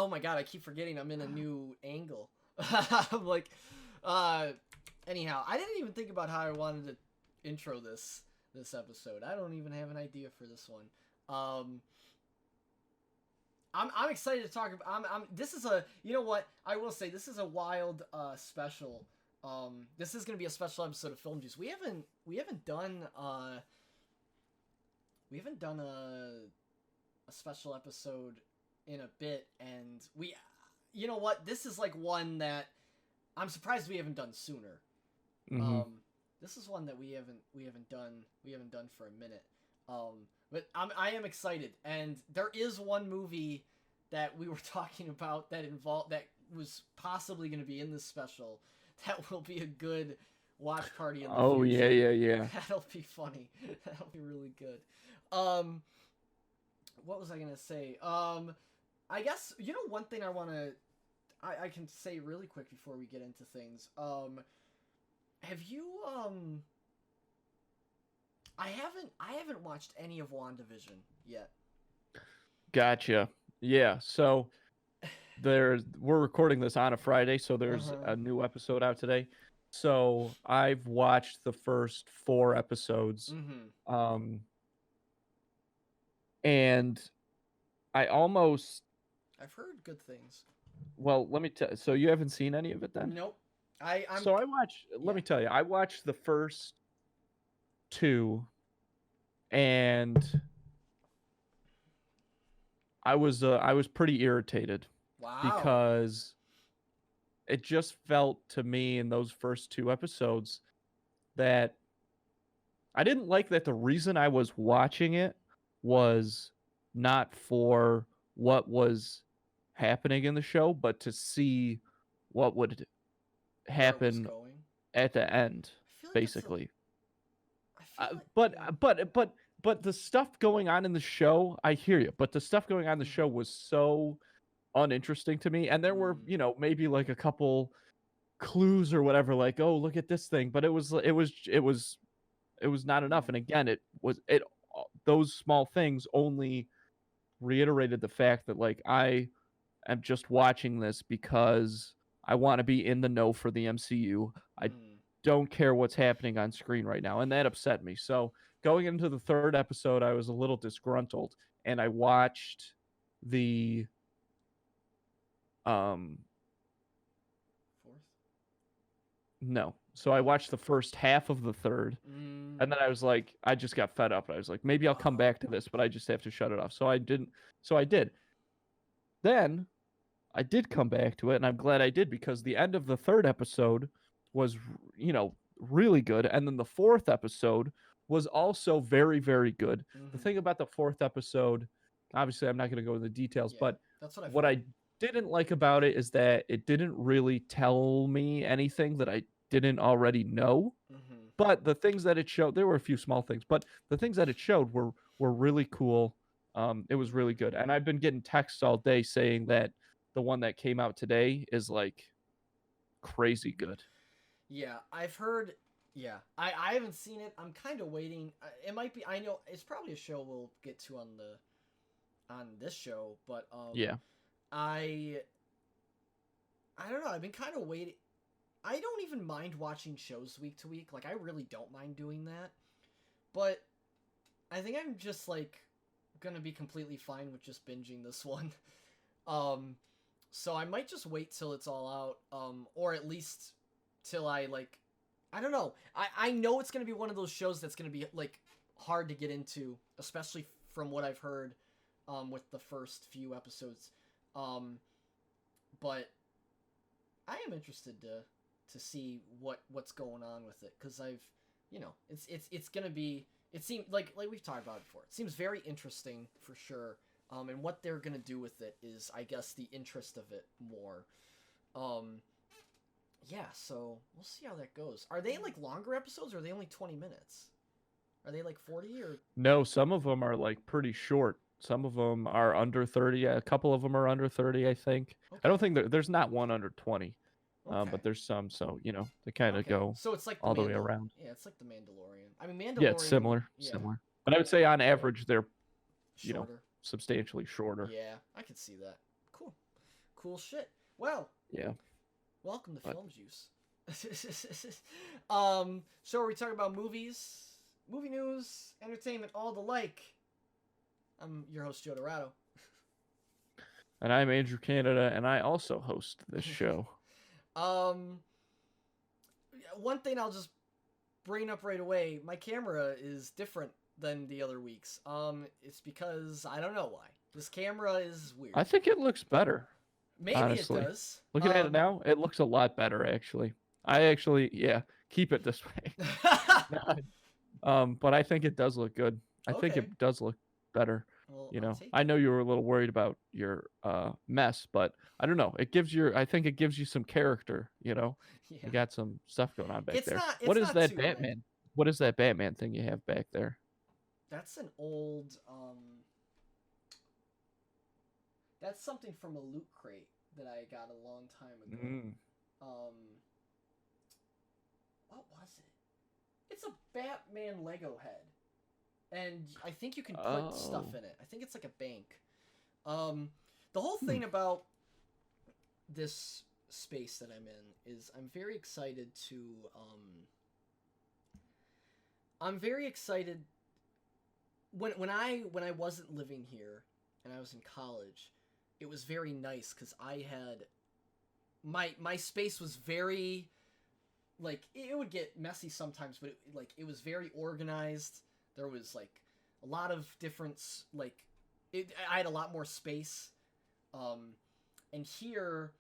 Oh my god, I keep forgetting I'm in a new angle. I'm like, anyhow, I didn't even think about how I wanted to intro this episode. I don't even have an idea for this one. I'm excited to talk about. This is a. You know what? I will say this is a wild special. This is gonna be a special episode of Film Juice. We haven't done a special episode in a bit, and you know what? This is like one that I'm surprised we haven't done sooner. Mm-hmm. This is one that we haven't done for a minute. But I am excited, and there is one movie that we were talking about that was possibly going to be in this special. That will be a good watch party in the Oh future. yeah. That'll be funny. That'll be really good. What was I gonna say? I guess one thing I can say really quick before we get into things. Have you I haven't watched any of WandaVision yet. Gotcha. Yeah. So we're recording this on a Friday, so there's a new episode out today. So I've watched the first 4 episodes. Mm-hmm. And I've heard good things. Well, let me tell. So you haven't seen any of it then? Nope. Let me tell you. I watched the first 2, and I was pretty irritated. Wow. Because it just felt to me in those first 2 episodes that I didn't like that the reason I was watching it was not for what was happening in the show, but to see what would happen at the end, basically. But the stuff going on in the show, I hear you. But the stuff going on in the show was so uninteresting to me, and there were maybe like a couple clues or whatever, like, oh, look at this thing, but it was not enough. And again, those small things only reiterated the fact that like I am just watching this because I want to be in the know for the MCU. I don't care what's happening on screen right now, and that upset me. So going into the 3rd episode, I was a little disgruntled, and I watched the 4th? No. So I watched the first half of the 3rd, and then I was like, I just got fed up. I was like, maybe I'll come back to this, but I just have to shut it off. So I didn't. So I did. Then I did come back to it, and I'm glad I did, because the end of the 3rd episode was, really good, and then the 4th episode was also very, very good. The thing about the 4th episode, obviously, I'm not going to go into the details, but that's what I didn't like about it is that it didn't really tell me anything that I didn't already know. But the things that it showed, there were a few small things, but the things that it showed were really cool. It was really good. And I've been getting texts all day saying that the one that came out today is like crazy good. Yeah, I've heard. Yeah, I haven't seen it. I'm kind of waiting. It might be. I know it's probably a show we'll get to on this show, but yeah. I don't know. I've been kind of waiting. I don't even mind watching shows week to week. Like, I really don't mind doing that. But I think I'm just, like, gonna be completely fine with just binging this one. So I might just wait till it's all out. Or at least till I, like... I don't know. I know it's gonna be one of those shows that's gonna be, like, hard to get into. Especially from what I've heard with the first few episodes. But I am interested to see what's going on with it, because I've, it's gonna be, it seems like we've talked about it before. It seems very interesting for sure. And what they're gonna do with it is, I guess, the interest of it more. Yeah, so we'll see how that goes. Are they like longer episodes, or are they only 20 minutes? Are they like 40 or? No, some of them are like pretty short. Some of them are under 30. A couple of them are under 30, I think. Okay. I don't think there's not one under 20. Okay. But there's some, so, they kind of go so it's like all the way around. Yeah, it's like the Mandalorian. I mean, Mandalorian... Yeah, it's similar. But I would say on average, they're, shorter. Substantially shorter. Yeah, I could see that. Cool. cool shit. Well, Yeah. welcome to But- Film Juice. So are we talking about movies, movie news, entertainment, all the like? I'm your host, Joe Dorado. And I'm Andrew Canada, and I also host this show. One thing I'll just bring up right away, my camera is different than the other weeks. It's because I don't know why. This camera is weird. I think it looks better. Maybe honestly. it does. Looking at it now, it looks a lot better, actually. Yeah, keep it this way. But I think it does look good. I think Okay. it does look better. Well, You I'll know, take I it. know you were a little worried about your mess, but I don't know. I think it gives you some character. You know, Yeah. you got some stuff going on back It's there. not- it's What is not that too bad. Batman? What is that Batman thing you have back there? That's an old that's something from a loot crate that I got a long time ago. Mm. What was it? It's a Batman Lego head. And I think you can put stuff Oh. in it. I think it's like a bank. The whole thing about this space that I'm in is I'm very excited when I wasn't living here and I was in college, it was very nice because I had my space was very, like, it would get messy sometimes, but it was very organized. There was like a lot of different I had a lot more space, and here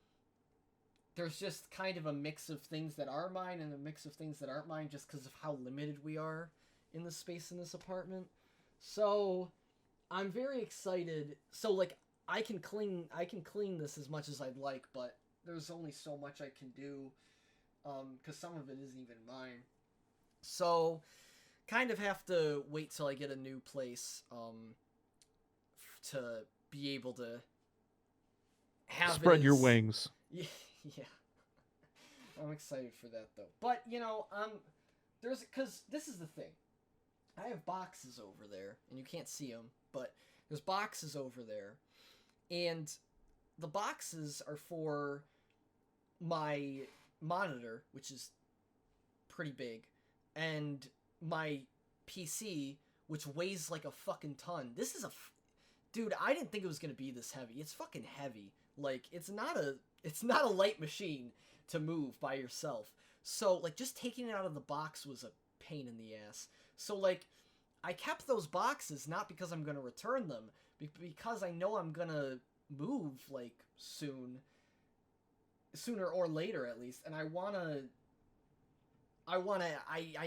there's just kind of a mix of things that are mine and a mix of things that aren't mine, just because of how limited we are in the space in this apartment. So I'm very excited. So like I can clean this as much as I'd like, but there's only so much I can do, because some of it isn't even mine. So kind of have to wait till I get a new place to be able to have Spread your as- wings. Yeah. I'm excited for that though. But you know, because this is the thing. I have boxes over there, and you can't see them, but there's boxes over there, and the boxes are for my monitor, which is pretty big, and my PC, which weighs like a fucking ton. This is dude, I didn't think it was gonna be this heavy. It's fucking heavy. Like, it's not a light machine to move by yourself. So like just taking it out of the box was a pain in the ass. So like I kept those boxes not because I'm gonna return them, because I know I'm gonna move like sooner or later at least, and I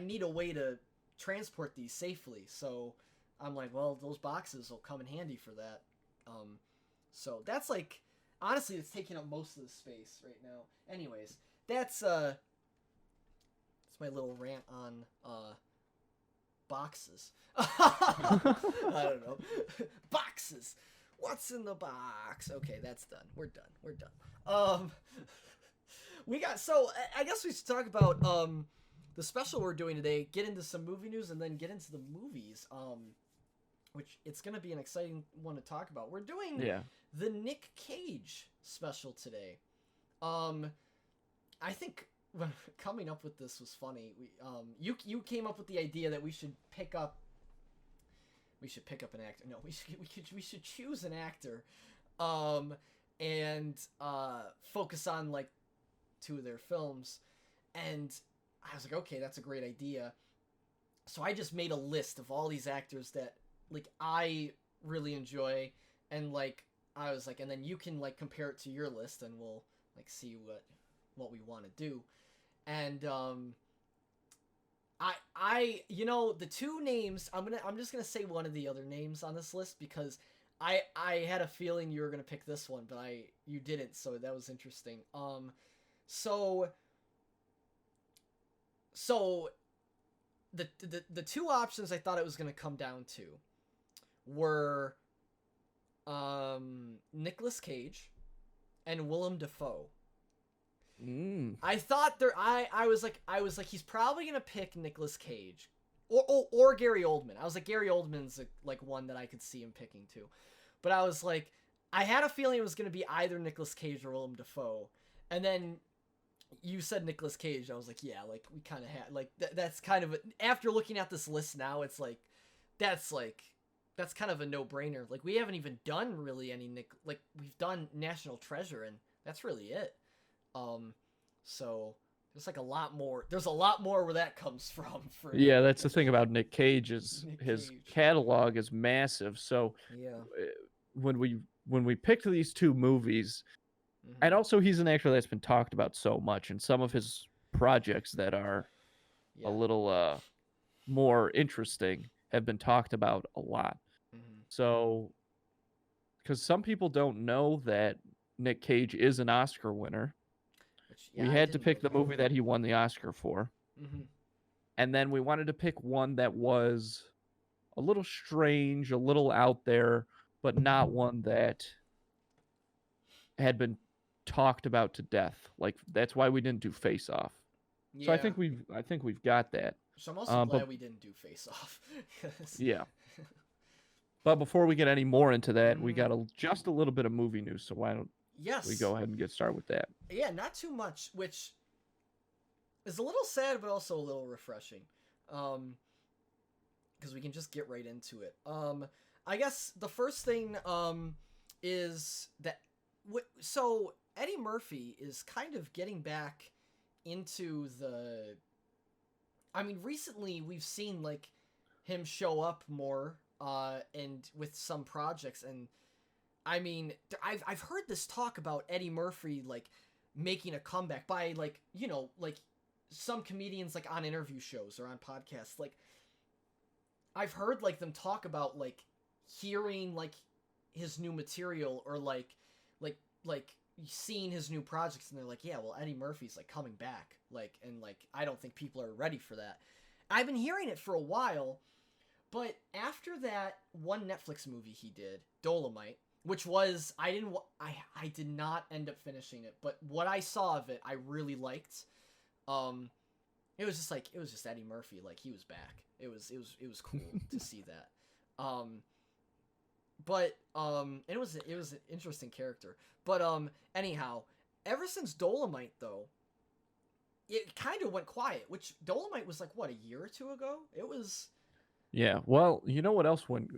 need a way to transport these safely. So I'm like, well, those boxes will come in handy for that. So that's like, honestly, it's taking up most of the space right now. Anyways, that's my little rant on boxes. I don't know. Boxes. What's in the box? Okay, that's done. We're done. We got, so I guess we should talk about the special we're doing today, get into some movie news, and then get into the movies, which it's going to be an exciting one to talk about. We're doing the Nick Cage special today. I think coming up with this was funny. You came up with the idea that we should pick up an actor. No, we should choose an actor, and focus on like 2 of their films. And I was like, okay, that's a great idea. So I just made a list of all these actors that like I really enjoy, and like I was like, and then you can like compare it to your list, and we'll like see what we want to do. And I you know, the 2 names, I'm just gonna say one of the other names on this list because I had a feeling you were gonna pick this one, but you didn't, so that was interesting. So the 2 options I thought it was gonna come down to were Nicolas Cage and Willem Dafoe. I thought I was like he's probably gonna pick Nicolas Cage or Gary Oldman. I was like, Gary Oldman's like one that I could see him picking too, but I was like, I had a feeling it was going to be either Nicolas Cage or Willem Dafoe, and then you said Nicolas Cage. I was like, yeah, like we kind of had like that's kind of after looking at this list now, it's that's that's kind of a no brainer. Like we haven't even done really any like we've done National Treasure, and that's really it. So there's like a lot more. There's a lot more where that comes from. For Yeah, that's the thing about Nick Cage is Nick his Cage. catalog is massive. So Yeah. when we picked these two movies, and also he's an actor that's been talked about so much, and some of his projects that are a little more interesting have been talked about a lot. So, because some people don't know that Nick Cage is an Oscar winner, we had to pick the movie that he won the Oscar for. And then we wanted to pick one that was a little strange, a little out there, but not one that had been talked about to death. Like that's why we didn't do Face Off. Yeah. So I think we've got that. So I'm also glad we didn't do Face Off. Yeah. But before we get any more into that, we got just a little bit of movie news. So why don't we go ahead and get started with that? Yeah, not too much, which is a little sad, but also a little refreshing. Because we can just get right into it. I guess the first thing is that so Eddie Murphy is kind of getting back into the. I mean, recently we've seen like him show up more, and with some projects, and I mean, I've heard this talk about Eddie Murphy like making a comeback by like like some comedians like on interview shows or on podcasts. Like I've heard like them talk about like hearing like his new material or like seeing his new projects, and they're like, yeah, well, Eddie Murphy's like coming back, like, and like I don't think people are ready for that. I've been hearing it for a while, but after that one Netflix movie he did, Dolomite, which was I did not end up finishing it, but what I saw of it I really liked. It was just Eddie Murphy, like he was back. It was cool to see that. But it was an interesting character. But anyhow, ever since Dolomite though, it kind of went quiet. Which Dolomite was like what, a year or two ago? It was. Yeah. Well, you know what else went?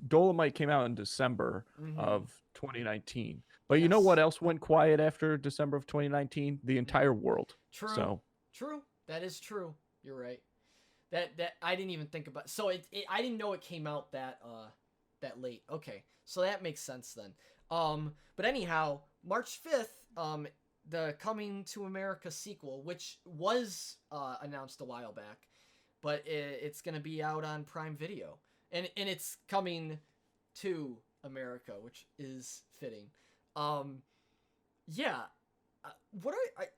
Dolomite came out in December of 2019. But you know what else went quiet after December of 2019? The entire world. True. So. True. That is true. You're right. That I didn't even think about. So I didn't know it came out that late. Okay, so that makes sense then. But anyhow, March 5th, the Coming to America sequel, which was announced a while back, but it's gonna be out on Prime Video, and it's coming to America, which is fitting. Yeah.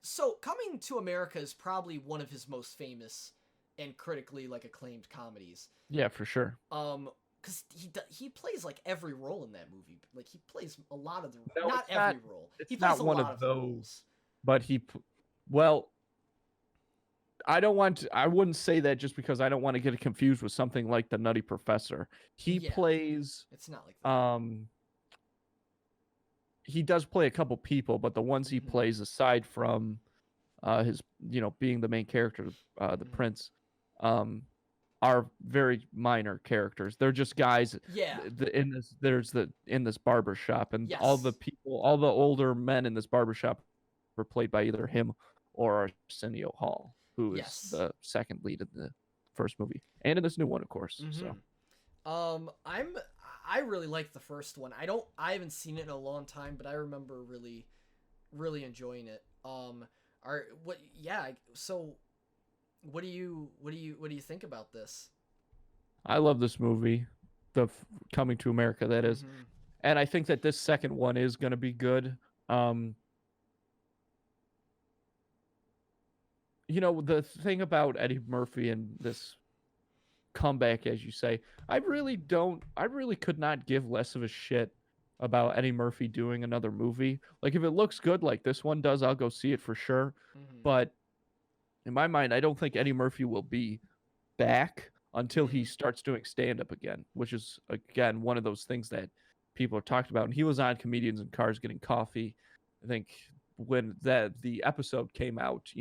So Coming to America is probably one of his most famous and critically like acclaimed comedies. Yeah, for sure. Because he plays like every role in that movie. Like he plays a lot of the not every role. He plays not one of those. Roles. But I wouldn't say that just because I don't want to get it confused with something like The Nutty Professor. He plays. It's not like that. He does play a couple people, but the ones he plays aside from his being the main character, the prince, are very minor characters. They're just guys. Yeah. In this barber shop, and all the older men in this barber shop were played by either him or Arsenio Hall, who is the second lead in the first movie, and in this new one, of course. So, I really like the first one. I haven't seen it in a long time, but I remember really, really enjoying it. So what do you think about this? I love this movie, the Coming to America, that is. And I think that this second one is going to be good. The thing about Eddie Murphy and this comeback, as you say, I really could not give less of a shit about Eddie Murphy doing another movie. Like if it looks good like this one does, I'll go see it for sure. But in my mind, I don't think Eddie Murphy will be back until he starts doing stand-up again, which is again one of those things that people are talking about. And he was on Comedians in Cars Getting Coffee, I think, when the episode came out,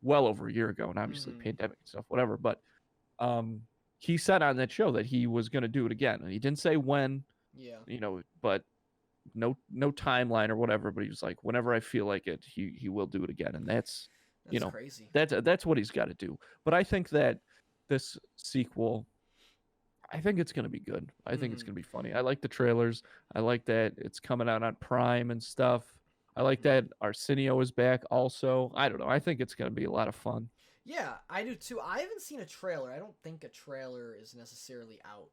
well over a year ago, and obviously Mm-hmm. pandemic and stuff, whatever. But he said on that show that he was going to do it again, and he didn't say when, Yeah. but no timeline or whatever. But he was like, whenever I feel like it, he will do it again, and that's crazy. that's what he's got to do. But I think that this sequel, I think it's going to be good. I think it's Mm-hmm. going to be funny. I like the trailers. I like that it's coming out on Prime and stuff. I like Mm-hmm. that Arsenio is back also. I don't know. I think it's going to be a lot of fun. Yeah, I do too. I haven't seen a trailer. I don't think a trailer is necessarily out.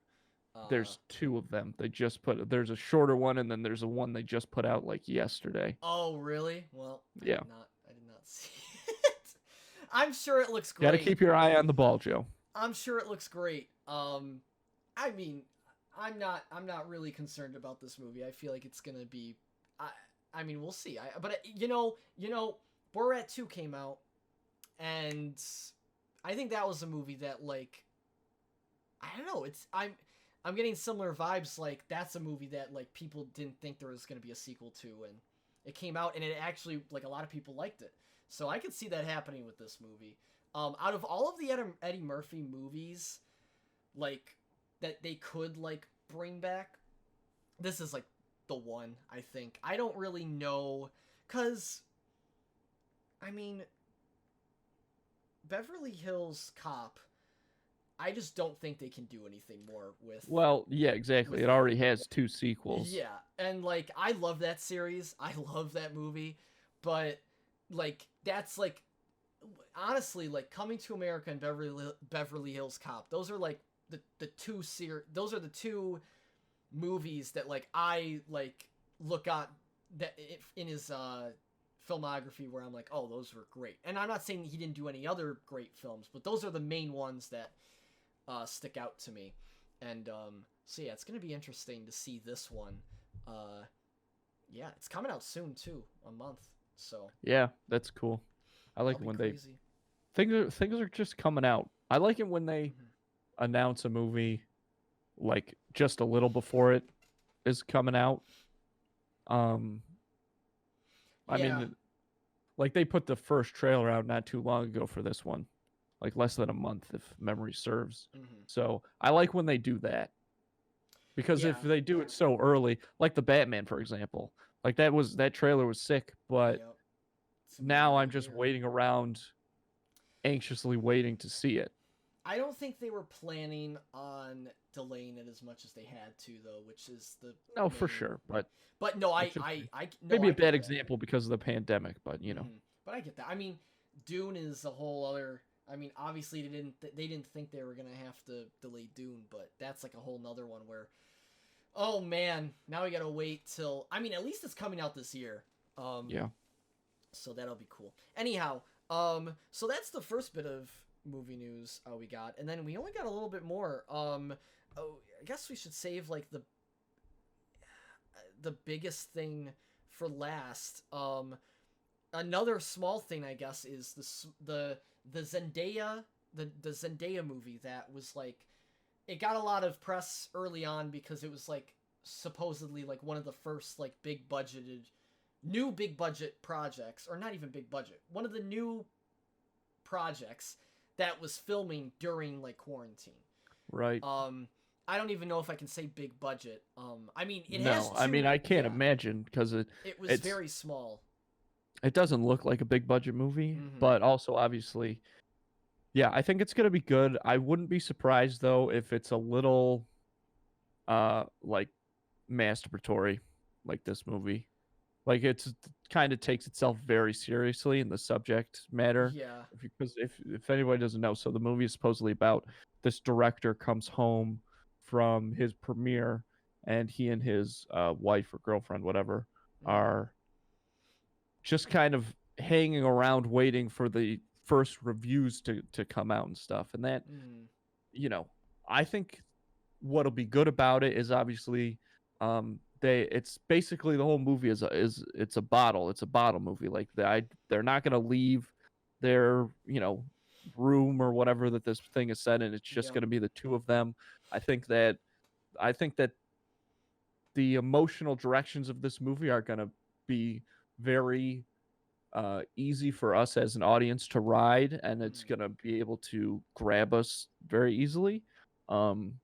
There's two of them. There's a shorter one, and then there's a one they just put out like yesterday. Oh, really? Well, Yeah. I did not see it. I'm sure it looks great. Got to keep your eye on the ball, Joe. I'm sure it looks great. I mean, I'm not really concerned about this movie. I feel like it's gonna be, I mean, we'll see. But Borat 2 came out, and I think that was a movie that, like, I don't know. I'm getting similar vibes. Like, that's a movie that, like, people didn't think there was gonna be a sequel to, and it came out, and it actually, like, a lot of people liked it. So I could see that happening with this movie. Out of all of the Eddie Murphy movies, like, that they could, like, bring back, this is, like, the one, I think. I don't really know, because, I mean, Beverly Hills Cop, I just don't think they can do anything more with. Well, yeah, exactly. It already has 2 sequels. Yeah, and, like, I love that series. I love that movie, but, like, that's, like, honestly, like, Coming to America and Beverly Hills Cop, those are, like, those are the two movies that, like, I, like, look at that in his filmography where I'm like, oh, those were great. And I'm not saying he didn't do any other great films, but those are the main ones that stick out to me. And so yeah, it's gonna be interesting to see this one. Yeah, it's coming out soon too, a month. So yeah, that's cool. I like when crazy. Things are just coming out. I like it when they announce a movie like just a little before it is coming out. I mean, like, they put the first trailer out not too long ago for this one, like less than a month, if memory serves. So I like when they do that, because if they do it so early, like the Batman, for example, like that trailer was sick, but now I'm just waiting around, anxiously waiting to see it. I don't think they were planning on delaying it as much as they had to, though, which is the for sure. But no, maybe a bad example because of the pandemic, but But I get that. I mean, Dune is a whole other. I mean, obviously they didn't think they were gonna have to delay Dune, but that's like a whole nother one where, oh man, now we gotta wait till. I mean, at least it's coming out this year. Yeah. So that'll be cool. Anyhow, so that's the first bit of movie news we got, and then we only got a little bit more. I guess we should save like the biggest thing for last. Another small thing, I guess, is the Zendaya the Zendaya movie that was like, it got a lot of press early on because it was like supposedly like one of the first like big budget projects, or not even big budget, one of the new projects that was filming during like quarantine. Right. I don't even know if I can say big budget. I mean, I can't imagine, because it's very small. It doesn't look like a big budget movie, but also obviously, yeah, I think it's gonna be good. I wouldn't be surprised though if it's a little, like, masturbatory, like this movie. Like, it's kind of takes itself very seriously in the subject matter. Yeah. Because if anybody doesn't know, so the movie is supposedly about this director comes home from his premiere, and he and his wife or girlfriend, whatever, are just kind of hanging around waiting for the first reviews to come out and stuff. And that, I think what'll be good about it is obviously, it's basically the whole movie is it's a bottle movie. Like, they're not going to leave their room or whatever that this thing is set in. It's just going to be the two of them. I think that the emotional directions of this movie are going to be very easy for us as an audience to ride, and it's Mhm. going to be able to grab us very easily. Um,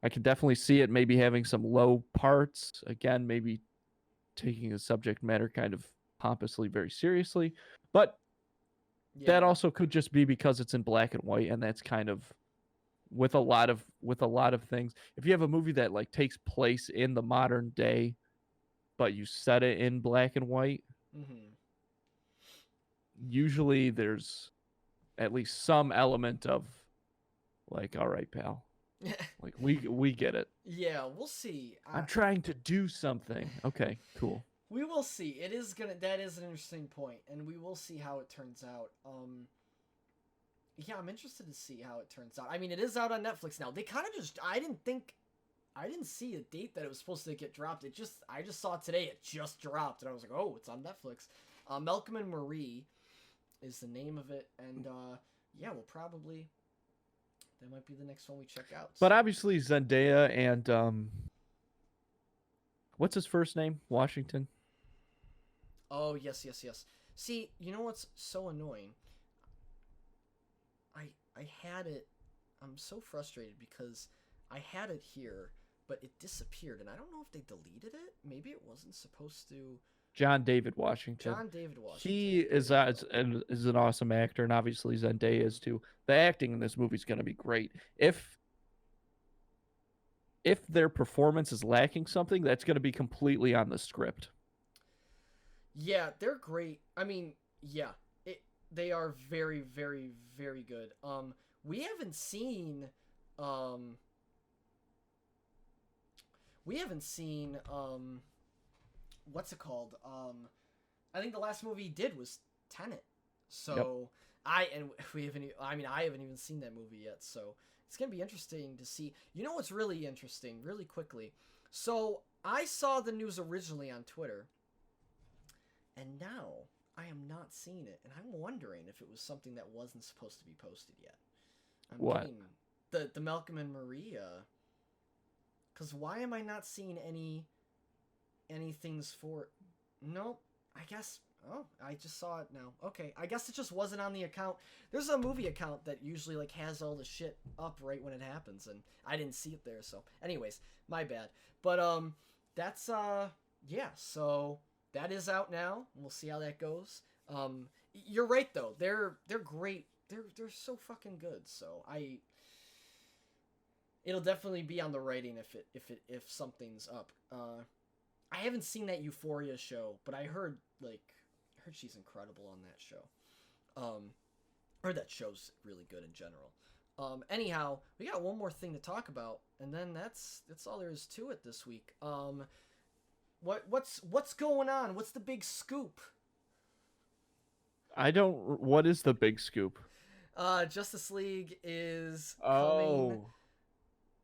I can definitely see it maybe having some low parts. Again, maybe taking the subject matter kind of pompously very seriously. But that Yeah. also could just be because it's in black and white, and that's kind of with a lot of things. If you have a movie that like takes place in the modern day, but you set it in black and white, Mhm. usually there's at least some element of like, all right, pal, like we get it. Yeah, we'll see. I'm trying to do something. Okay, cool. We will see. It is gonna. That is an interesting point, and we will see how it turns out. Yeah, I'm interested to see how it turns out. I mean, it is out on Netflix now. They kind of just. I didn't see a date that it was supposed to get dropped. I just saw it today. It just dropped, and I was like, oh, it's on Netflix. Malcolm and Marie is the name of it, and yeah, we'll probably that might be the next one we check out. But So. obviously Zendaya and what's his first name? Washington. Oh yes, yes, yes. See, you know what's so annoying? I had it. I'm so frustrated because I had it here, but it disappeared, and I don't know if they deleted it. Maybe it wasn't supposed to. John David Washington. John David Washington. He is is an awesome actor, and obviously Zendaya is too. The acting in this movie is going to be great. If their performance is lacking something, that's going to be completely on the script. Yeah, they're great. I mean, yeah, they are very, very, very good. We haven't seen, um, we haven't seen, what's it called? I think the last movie he did was Tenet. So Yep. we haven't. I mean, I haven't even seen that movie yet. So it's gonna be interesting to see. You know what's really interesting? Really quickly. So I saw the news originally on Twitter, and now I am not seeing it, and I'm wondering if it was something that wasn't supposed to be posted yet. I'm What? getting the Malcolm and Maria. Cause why am I not seeing any things for? Nope. I guess. Oh, I just saw it now. Okay, I guess it just wasn't on the account. There's a movie account that usually like has all the shit up right when it happens, and I didn't see it there. So, anyways, my bad. But that's yeah. So that is out now. We'll see how that goes. You're right though. They're great. They're so fucking good. So it'll definitely be on the writing if something's up. I haven't seen that Euphoria show, but I heard she's incredible on that show. Or that show's really good in general. Anyhow, we got one more thing to talk about, and then that's all there is to it this week. What's going on? What's the big scoop? I don't. What is the big scoop? Justice League is coming. Oh,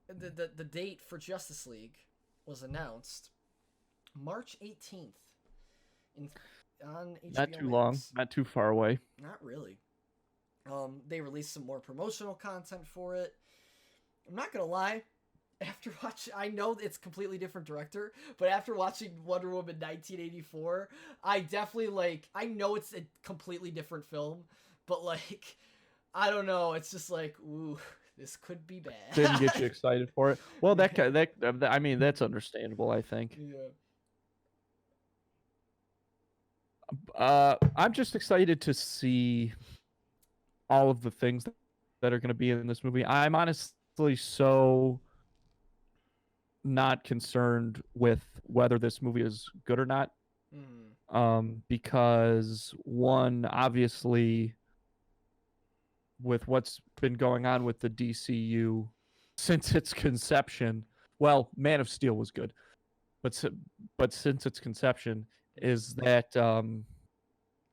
The date for Justice League was announced March 18th on HBO not too Max. long, not too far away. Not really. They released some more promotional content for it. I'm not gonna lie. After watching, I know it's completely different director, but after watching Wonder Woman 1984, I definitely I know it's a completely different film, but I don't know. It's just ooh, this could be bad. Didn't get you excited for it. Well, I mean, that's understandable. I think. Yeah. I'm just excited to see all of the things that are going to be in this movie. I'm honestly so not concerned with whether this movie is good or not. Because one, obviously, with what's been going on with the DCU since its conception, well, Man of Steel was good, but since its conception, is that A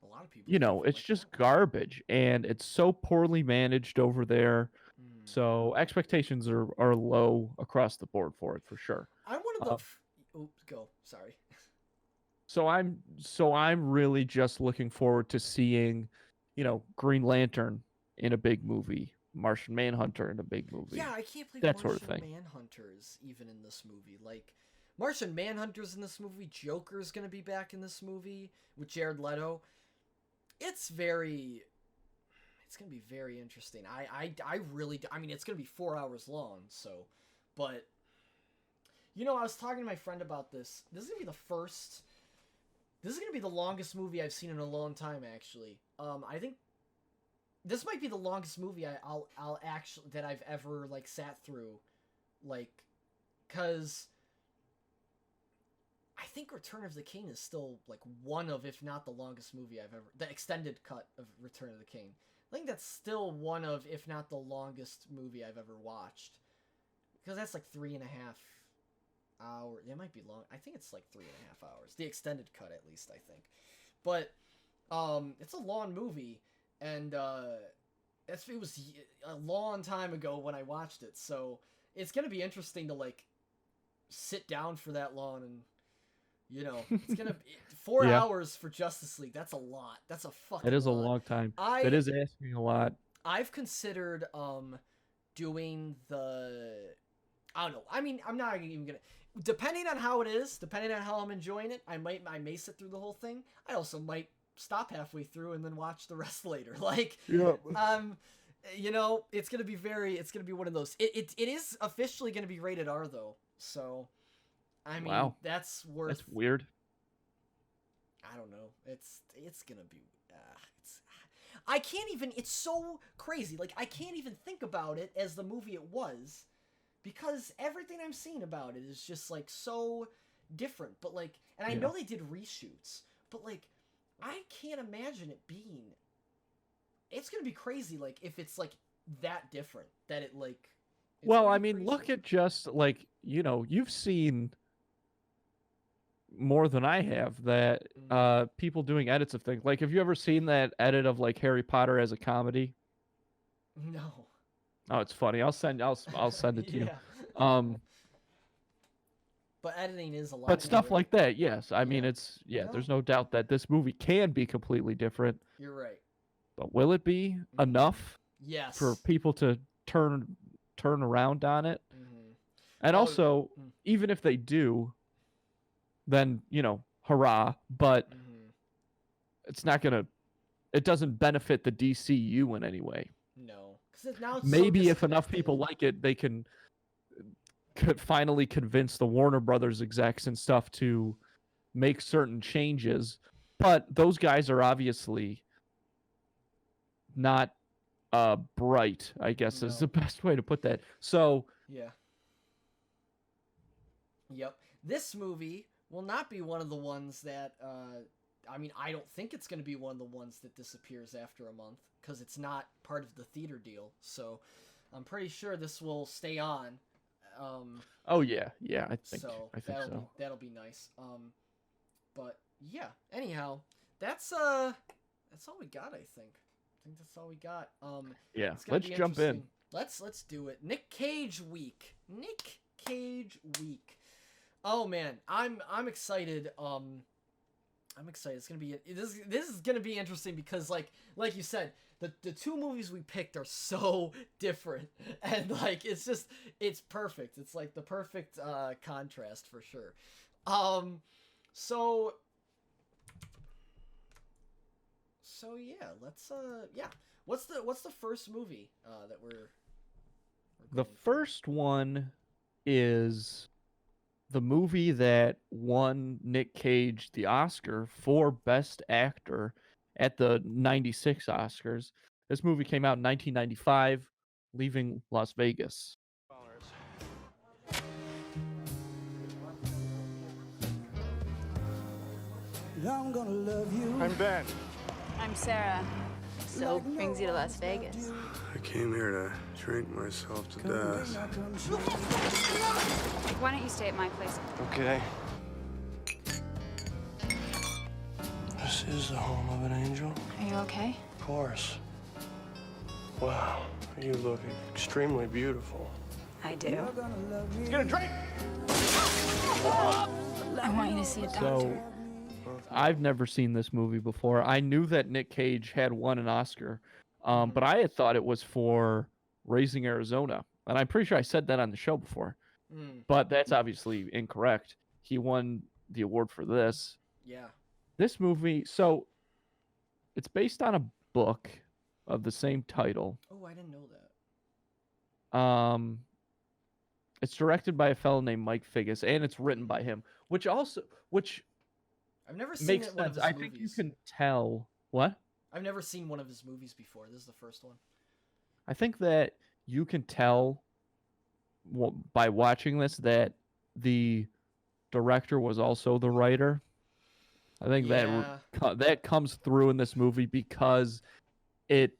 lot of people. it's just garbage, and it's so poorly managed over there. So expectations are low across the board for it, for sure. I'm one of the. Go. Sorry. So I'm really just looking forward to seeing, Green Lantern in a big movie, Martian Manhunter in a big movie. Yeah, I can't believe that Martian sort of thing. Manhunter is even in this movie. Martian Manhunter's in this movie. Joker's gonna be back in this movie with Jared Leto. It's gonna be very interesting. I really, I mean, it's gonna be 4 hours long. So, but I was talking to my friend about this. This is gonna be the longest movie I've seen in a long time. Actually, I think this might be the longest movie I'll actually that I've ever like sat through, like, cause I think Return of the King is still like one of, if not the longest movie I've ever. The extended cut of Return of the King. I think that's still one of, if not the longest movie I've ever watched, because that's like 3.5 hours. It might be long. I think it's like 3.5 hours. The extended cut, at least, I think. But it's a long movie, and it was a long time ago when I watched it, so it's gonna be interesting to like sit down for that long, and it's gonna be 4 Yeah. hours for Justice League. That's a lot. That's a fucking. It is a lot. long time. It is asking a lot. I've considered doing the. I don't know. I mean, I'm not even gonna. Depending on how it is, depending on how I'm enjoying it, I may sit through the whole thing. I also might stop halfway through and then watch the rest later. Like, it's gonna be one of those. It is officially gonna be rated R though. So, I mean, wow. that's weird. I don't know. It's gonna be. I can't even. It's so crazy. Like, I can't even think about it as the movie it was, because everything I'm seeing about it is just like so different. But like, and I know they did reshoots, but like, I can't imagine it being. It's gonna be crazy. Like, if it's like that different, that it like. Well, I mean, look at just like you've seen more than I have that people doing edits of things. Like, have you ever seen that edit of like Harry Potter as a comedy? No. Oh, it's funny. I'll send it to you. But editing is a lot. But stuff like that, yes. I mean, it's there's no doubt that this movie can be completely different. You're right. But will it be enough? Yes. For people to turn around on it? And also, even if they do, then hurrah, but it's not gonna. It doesn't benefit the DCU in any way. No, because now it's maybe if enough people like it, they could finally convince the Warner Brothers execs and stuff to make certain changes. But those guys are obviously not bright, I guess is the best way to put that. So yeah. Yep. This movie will not be one of the ones that, I mean, I don't think it's going to be one of the ones that disappears after a month, because it's not part of the theater deal. So I'm pretty sure this will stay on. Oh yeah, I think so. That'll be nice. But yeah. Anyhow, that's all we got. I think that's all we got. Yeah. Let's jump in. Let's do it. Nick Cage week. Oh man, I'm excited. I'm excited. It's gonna be this is gonna be interesting because like you said, the two movies we picked are so different, and like it's perfect. It's like the perfect contrast for sure. So yeah, let's What's the first movie that we're the first one is the movie that won Nick Cage the Oscar for Best Actor at the 96 Oscars. This movie came out in 1995, Leaving Las Vegas. I'm gonna love you. I'm Ben. I'm Sarah. So what brings you to Las Vegas? I came here to drink myself to death. Why don't you stay at my place? Okay. This is the home of an angel. Are you okay? Of course. Wow, you look extremely beautiful. I do. Get a drink! I want you to see a doctor. So, I've never seen this movie before. I knew that Nick Cage had won an Oscar, but I had thought it was for Raising Arizona. And I'm pretty sure I said that on the show before. But that's obviously incorrect. he won the award for this. Yeah. This movie, so it's based on a book of the same title. Oh, I didn't know that. It's directed by a fellow named Mike Figgis, and it's written by him, which I've never seen makes one of sense. his I movies. think you can tell what. I've never seen one of his movies before. This is the first one. I think that you can tell by watching this that the director was also the writer. I think that comes through in this movie because it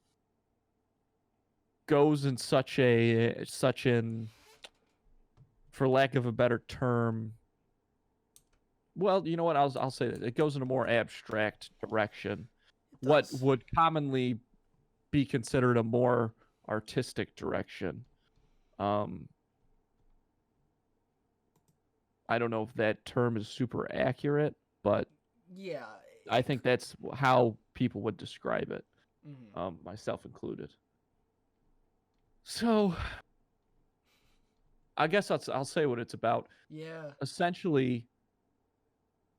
goes in such an, for lack of a better term, well, you know what, I'll say that it goes in a more abstract direction. What would commonly be considered a more artistic direction. I don't know if that term is super accurate, but yeah, I think that's how people would describe it, mm-hmm. Myself included. So, I guess I'll say what it's about. Yeah. Essentially,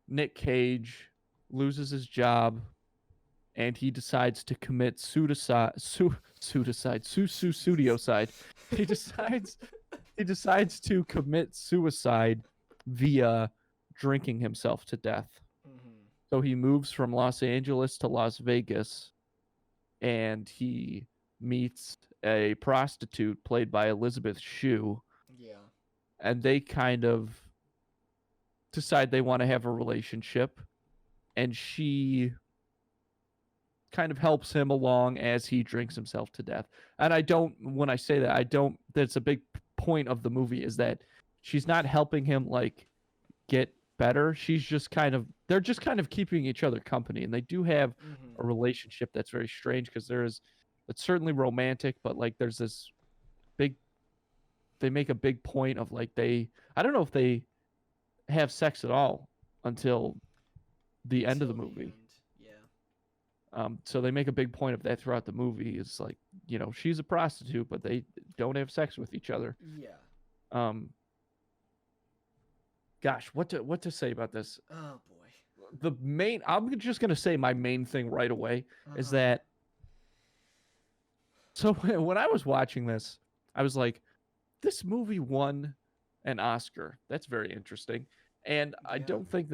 Nick Cage loses his job, and he decides to commit suicide. He decides to commit suicide via drinking himself to death. Mm-hmm. So he moves from Los Angeles to Las Vegas, and he meets a prostitute played by Elizabeth Shue. Yeah. And they kind of decide they want to have a relationship, and she kind of helps him along as he drinks himself to death. And when I say that, that's a big point of the movie, is that she's not helping him like get better. They're just kind of keeping each other company, and they do have a relationship that's very strange because it's certainly romantic, but like there's this they make a big point of like I don't know if they have sex at all until the end of the movie. Yeah. So they make a big point of that throughout the movie. It's like, she's a prostitute, but they don't have sex with each other. Yeah. Gosh, what to say about this? Oh boy. I'm just gonna say my main thing right away is that. So when I was watching this, I was like, this movie won an Oscar. That's very interesting. And I think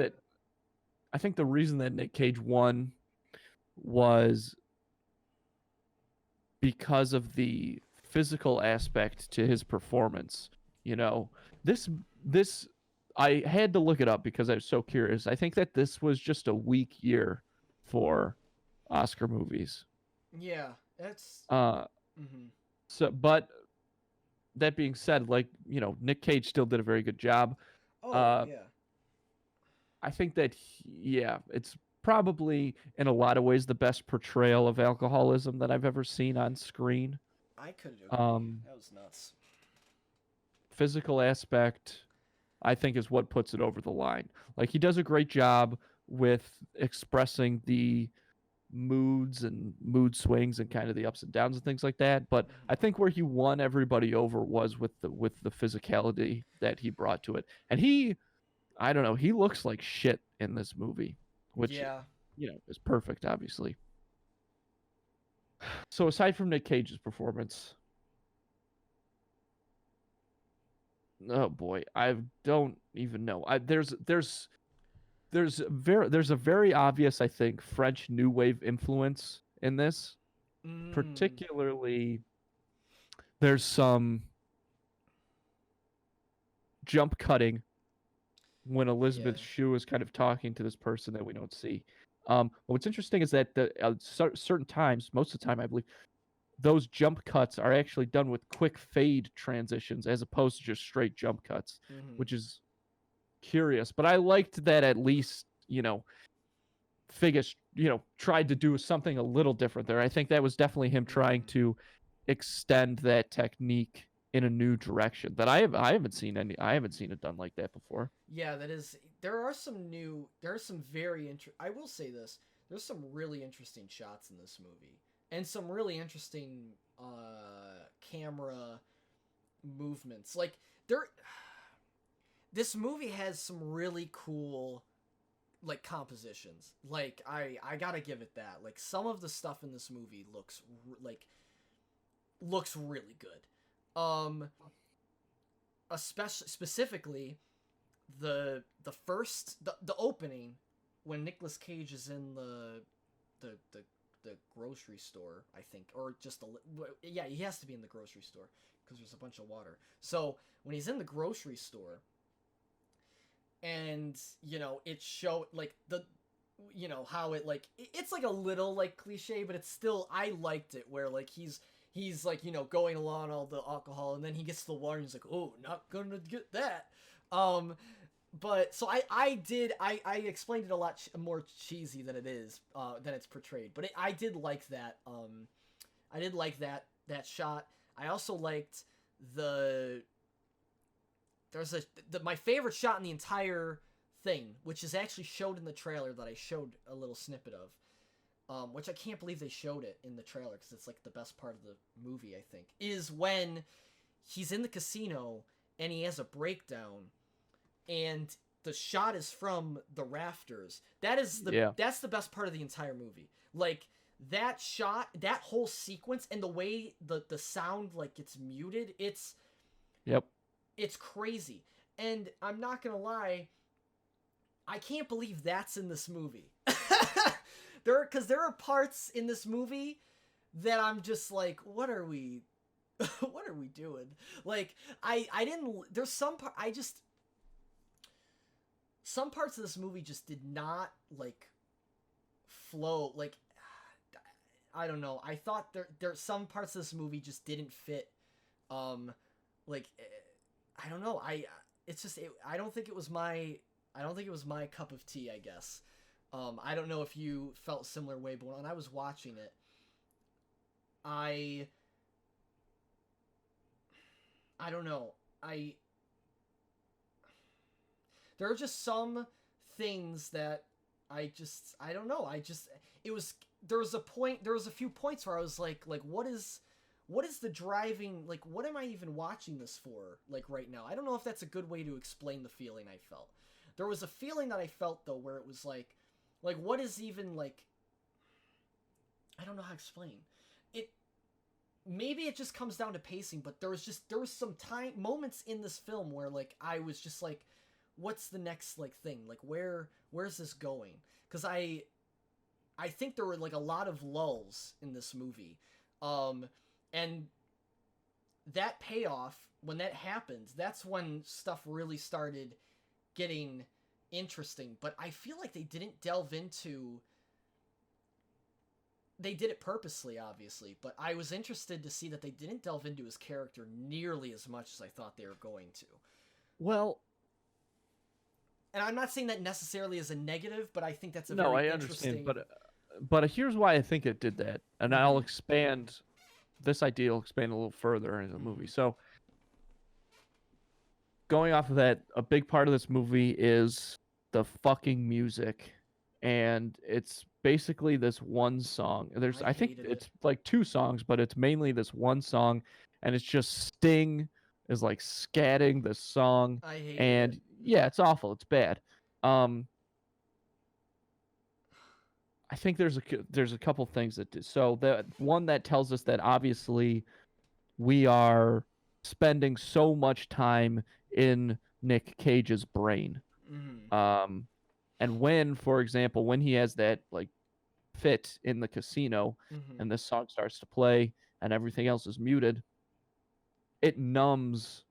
the reason that Nick Cage won was because of the physical aspect to his performance. This I had to look it up because I was so curious. I think that this was just a weak year for Oscar movies. Yeah, that's So, but that being said, like, Nick Cage still did a very good job. Oh, yeah. I think that, it's probably in a lot of ways the best portrayal of alcoholism that I've ever seen on screen. I could agree. That was nuts. Physical aspect, I think, is what puts it over the line. Like, he does a great job with expressing the moods and mood swings and kind of the ups and downs and things like that, but I think where he won everybody over was with the physicality that he brought to it. And I don't know, he looks like shit in this movie, which is perfect, obviously. So aside from Nick Cage's performance, oh boy, I don't even know. There's a very obvious, I think, French New Wave influence in this. Particularly, there's some jump cutting when Elizabeth Shue is kind of talking to this person that we don't see. What's interesting is that certain times, most of the time, I believe, those jump cuts are actually done with quick fade transitions as opposed to just straight jump cuts, which is curious. But I liked that at least, Figgis, tried to do something a little different there. I think that was definitely him trying to extend that technique in a new direction that I haven't seen it done like that before. Yeah, there are some very I will say this, there's some really interesting shots in this movie and some really interesting camera movements. Like this movie has some really cool like compositions. Like I gotta give it that. Like some of the stuff in this movie looks really good. Especially specifically the opening when Nicolas Cage is in the grocery store, I think, or just yeah, he has to be in the grocery store because there's a bunch of water. So when he's in the grocery store, and it show like how it like it's like a little like cliche, but it's still, I liked it where like he's like going along all the alcohol, and then he gets to the water and he's like, oh, not gonna get that. But so I explained it a lot more cheesy than it is, than it's portrayed. But I did like that. I did like that shot. I also liked my favorite shot in the entire thing, which is actually showed in the trailer that I showed a little snippet of, which I can't believe they showed it in the trailer because it's like the best part of the movie, I think, is when he's in the casino and he has a breakdown. And the shot is from the rafters. That's the best part of the entire movie. Like that shot, that whole sequence, and the way the sound like gets muted, it's crazy. And I'm not gonna lie, I can't believe that's in this movie. There are parts in this movie that I'm just like, what are we doing? Like there's some part some parts of this movie just did not like flow. Like I don't know. I thought there some parts of this movie just didn't fit. Like I don't know. I don't think it was my cup of tea, I guess. I don't know if you felt similar way, but when I was watching it, I don't know. There are just some things that I don't know. There was a few points where I was like what is the driving, like what am I even watching this for, like right now? I don't know if that's a good way to explain the feeling I felt. There was a feeling that I felt though where it was like what is even like, I don't know how to explain it. Maybe it just comes down to pacing, but there was some moments in this film where like I was just like, what's the next like thing? Like where's this going? Because I think there were like a lot of lulls in this movie, and that payoff, when that happens, that's when stuff really started getting interesting. But I feel like they didn't delve into. They did it purposely, obviously, but I was interested to see that they didn't delve into his character nearly as much as I thought they were going to. Well, and I'm not saying that necessarily as a negative, but I think that's I understand. But here's why I think it did that, and I'll expand this idea. I'll expand a little further in the movie. So, going off of that, a big part of this movie is the fucking music, and it's basically this one song. I think it's like two songs, but it's mainly this one song, and it's just Sting is like scatting this song. I hate and it. Yeah, it's awful. It's bad. I think there's a couple things that do. So the one that tells us that obviously we are spending so much time in Nick Cage's brain. And when, for example, when he has that like fit in the casino and this song starts to play and everything else is muted, it numbs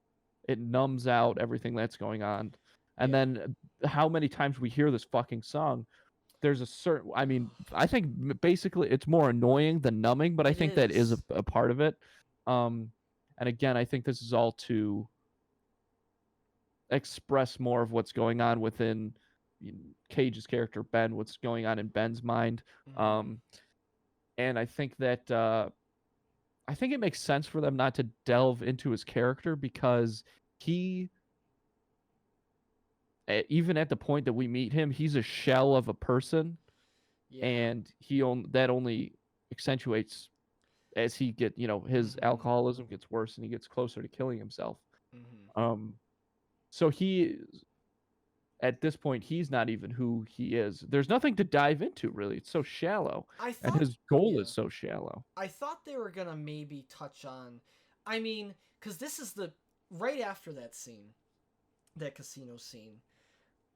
out everything that's going on. And then how many times we hear this fucking song, there's a certain, I mean, I think basically it's more annoying than numbing, but I think that is a part of it. And again, I think this is all to express more of what's going on within Cage's character Ben, what's going on in Ben's mind. And I think that I think it makes sense for them not to delve into his character, because he, even at the point that we meet him, he's a shell of a person, and that only accentuates as he his alcoholism gets worse and he gets closer to killing himself. So he, at this point, he's not even who he is. There's nothing to dive into, really. It's so shallow. And his goal is so shallow. I thought they were going to maybe touch on, I mean, because this is right after that scene, that casino scene,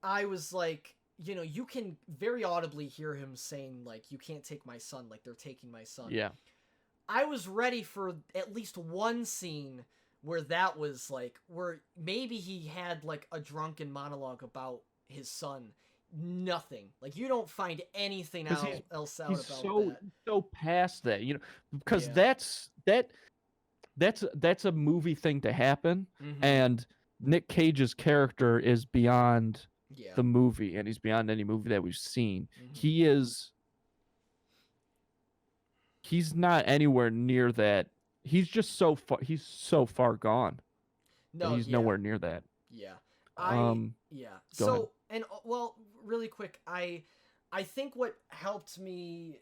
I was like, you know, you can very audibly hear him saying, like, you can't take my son, like, they're taking my son. Yeah. I was ready for at least one scene where that was, like, where maybe he had, like, a drunken monologue about his son. Nothing. Like, you don't find anything else out about that. He's so past that, you know, because that's a movie thing to happen, and Nick Cage's character is beyond the movie, and he's beyond any movie that we've seen. He's not anywhere near that. He's just so far. He's so far gone. No, he's nowhere near that. Yeah. Go ahead. And well, really quick, I think what helped me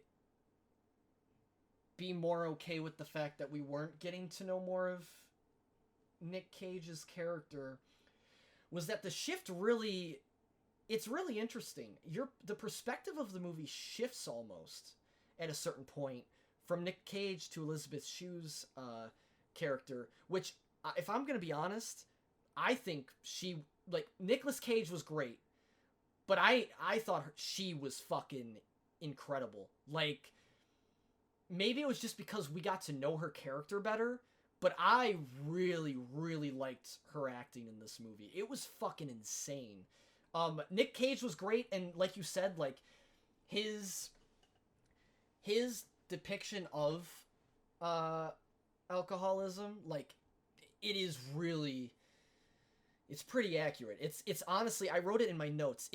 be more okay with the fact that we weren't getting to know more of Nick Cage's character was that the shift really, it's really interesting. The perspective of the movie shifts almost at a certain point from Nick Cage to Elizabeth Shue's character, which, if I'm going to be honest, I think Nicolas Cage was great, but I thought she was fucking incredible. Like, maybe it was just because we got to know her character better, but I really, really liked her acting in this movie. It was fucking insane. Nick Cage was great, and like you said, like, his depiction of alcoholism, like, it's pretty accurate. It's honestly, I wrote it in my notes.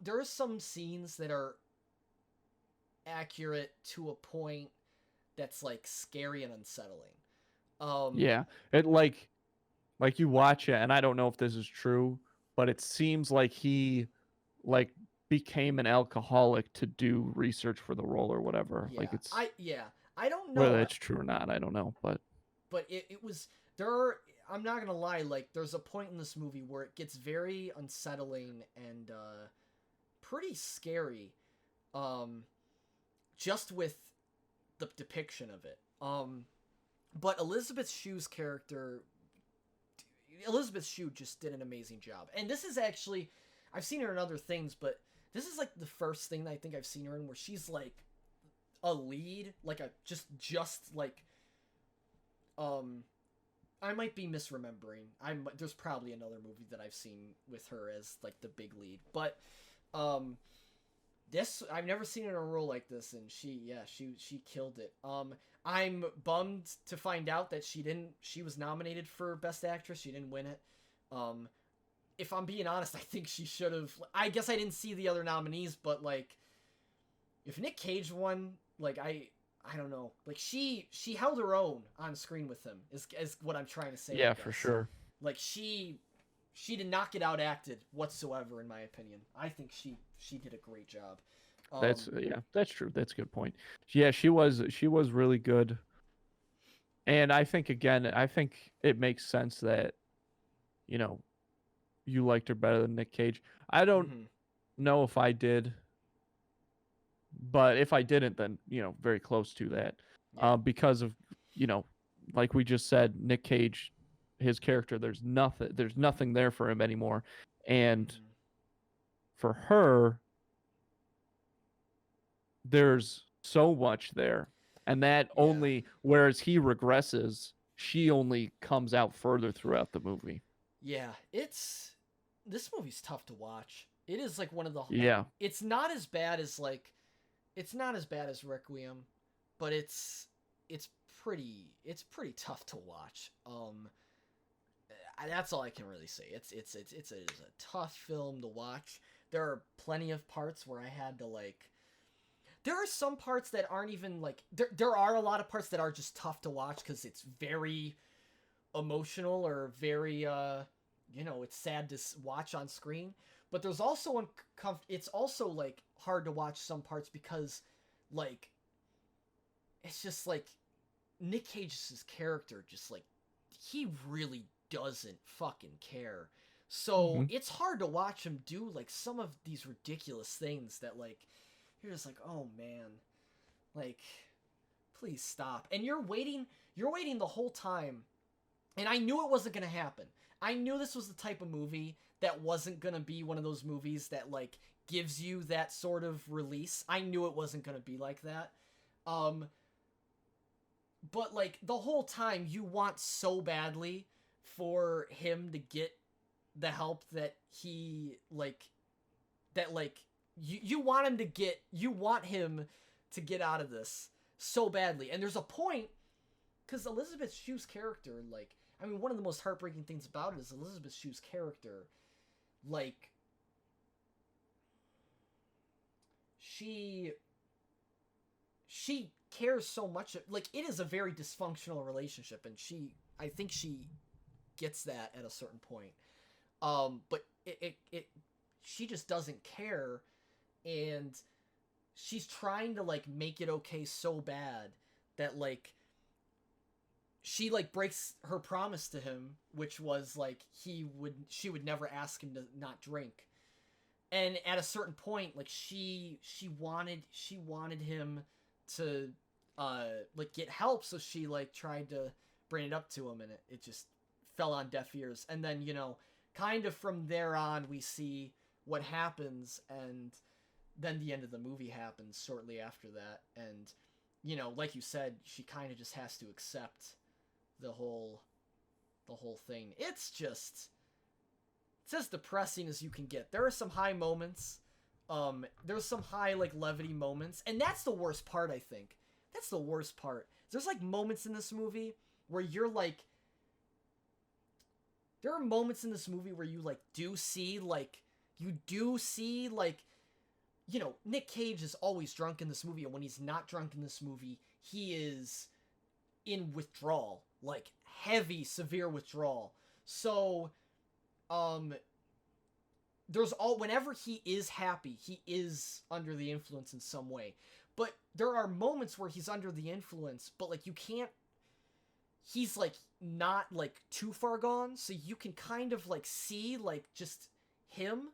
There are some scenes that are accurate to a point that's, like, scary and unsettling. Yeah, it like you watch it, and I don't know if this is true, but it seems like he became an alcoholic to do research for the role or whatever. Yeah, like I don't know whether it's true or not. I don't know, but it was I'm not gonna lie, like, there's a point in this movie where it gets very unsettling and pretty scary, just with the depiction of it. But Elizabeth Shue's character, Elizabeth Shue just did an amazing job. And this is actually, I've seen her in other things, but this is, like, the first thing that I think I've seen her in where she's, like, a lead, like a just like, I might be misremembering. There's probably another movie that I've seen with her as, like, the big lead, but this, I've never seen her in a role like this, and she killed it. I'm bummed to find out that she was nominated for Best Actress. She didn't win it. If I'm being honest, I think she should have. I guess I didn't see the other nominees, but, like, if Nick Cage won, like, I don't know. Like, she held her own on screen with him, is what I'm trying to say. Yeah, for sure. Like, she did not get outacted whatsoever, in my opinion. I think she did a great job. That's true. That's a good point. Yeah, she was really good. And I think it makes sense that, you know, you liked her better than Nick Cage. I don't know if I did, but if I didn't, then, you know, very close to that. Yeah. Because of, you know, like we just said, Nick Cage, his character, there's nothing there for him anymore. And for her, there's so much there. And that only, whereas he regresses, she only comes out further throughout the movie. Yeah, this movie's tough to watch. It is, like, one of the... Yeah. It's not as bad as Requiem, but it's pretty tough to watch. That's all I can really say. It's a tough film to watch. There are plenty of parts where I had to, like... There are some parts that aren't even, like... There are a lot of parts that are just tough to watch because it's very emotional or very, you know, it's sad to watch on screen. But there's also it's also, like, hard to watch some parts because, like, it's just, like, Nick Cage's character just, like, he really doesn't fucking care. So it's hard to watch him do like some of these ridiculous things that like you're just like, oh man, like please stop. And you're waiting the whole time. And I knew it wasn't gonna happen. I knew this was the type of movie that wasn't gonna be one of those movies that like gives you that sort of release. I knew it wasn't gonna be like that. But like the whole time you want so badly for him to get the help that he like you want him to get, you want him to get out of this so badly. And there's a point, because Elizabeth Shue's character, like, I mean, one of the most heartbreaking things about it is Elizabeth Shue's character, like, she cares so much, like, it is a very dysfunctional relationship, and I think she gets that at a certain point. But she just doesn't care, and she's trying to, like, make it okay so bad that, like, she, like, breaks her promise to him, which was, like, she would never ask him to not drink. And at a certain point, like, she wanted him to, like, get help, so she, like, tried to bring it up to him, and it just fell on deaf ears. And then, you know, kind of from there on, we see what happens, and then the end of the movie happens shortly after that. And, you know, like you said, she kind of just has to accept the whole thing. It's as depressing as you can get. There are some high moments. There's some high, like, levity moments, and that's the worst part, I think. That's the worst part. There's, like, moments in this movie where you're, like, there are moments in this movie where you, like, do see, you know, Nick Cage is always drunk in this movie, and when he's not drunk in this movie, he is in withdrawal, like, heavy, severe withdrawal. So, whenever he is happy, he is under the influence in some way. But there are moments where he's under the influence, but, like, you can't, he's, like, not, like, too far gone, so you can kind of, like, see, like, just him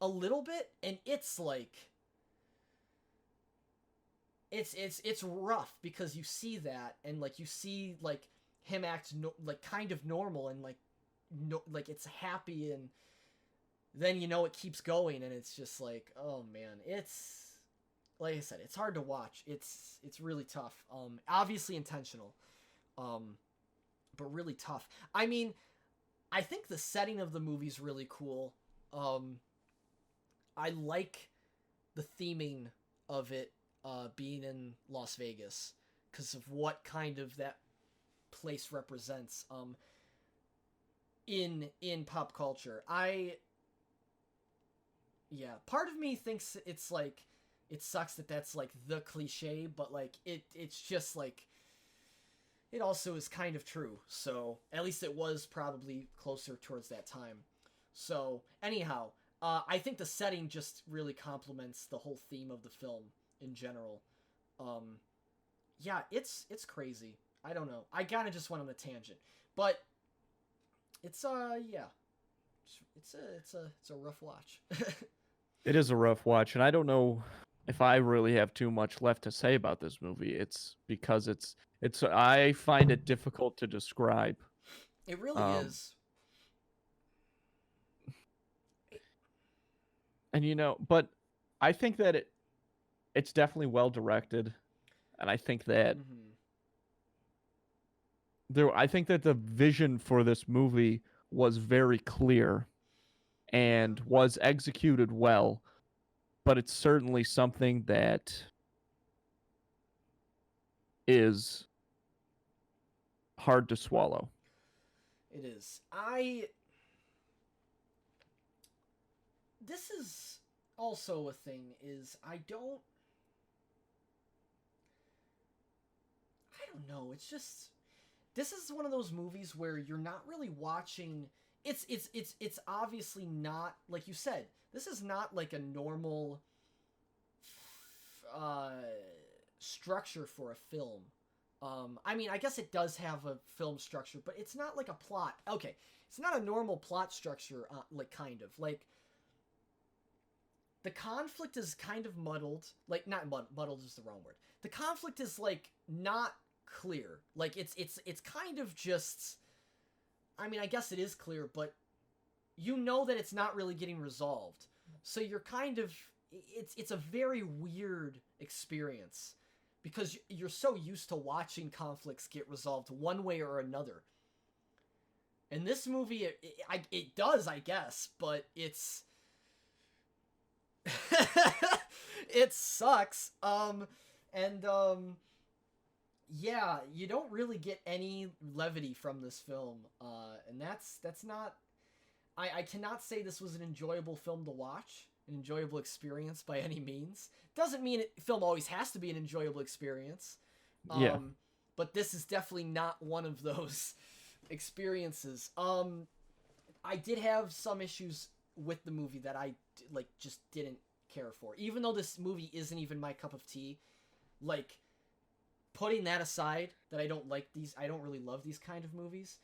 a little bit, and it's, like, it's rough, because you see that, and, like, you see, like, him act, like, kind of normal, and, like, like, it's happy, and then, you know, it keeps going, and it's just like, oh man, it's, like I said, it's hard to watch. It's really tough. Obviously intentional, but really tough. I mean, I think the setting of the movie's really cool. I like the theming of it being in Las Vegas, because of what kind of that place represents in pop culture. Part of me thinks it's like, it sucks that that's, like, the cliche, but, like, it's just, like, it also is kind of true. So, at least it was probably closer towards that time. So, anyhow, I think the setting just really complements the whole theme of the film in general. Yeah, it's crazy. I don't know. I kind of just went on a tangent. But, it's a rough watch. It is a rough watch, and I don't know if I really have too much left to say about this movie. It's because it's I find it difficult to describe. It really is. And, you know, but I think that it's definitely well directed, and I think that I think that the vision for this movie was very clear and was executed well, but it's certainly something that is hard to swallow. It is. This is also a thing, is I don't know, it's just, this is one of those movies where you're not really watching, it's obviously not, like you said, this is not like a normal structure for a film. I mean, I guess it does have a film structure, but it's not like a plot. Okay, it's not a normal plot structure, like, kind of. Like, the conflict is kind of muddled. Like, not muddled is the wrong word. The conflict is, like, not clear. Like, it's kind of just... I mean, I guess it is clear, but you know that it's not really getting resolved. So you're kind of... It's a very weird experience. Because you're so used to watching conflicts get resolved one way or another. In this movie, it does, I guess, but it's... it sucks. Yeah, you don't really get any levity from this film. And that's not... I cannot say this was an enjoyable film to watch. An enjoyable experience by any means. Doesn't mean film always has to be an enjoyable experience. Yeah. But this is definitely not one of those experiences. I did have some issues with the movie that I just didn't care for. Even though this movie isn't even my cup of tea, like, putting that aside, that I don't really love these kind of movies.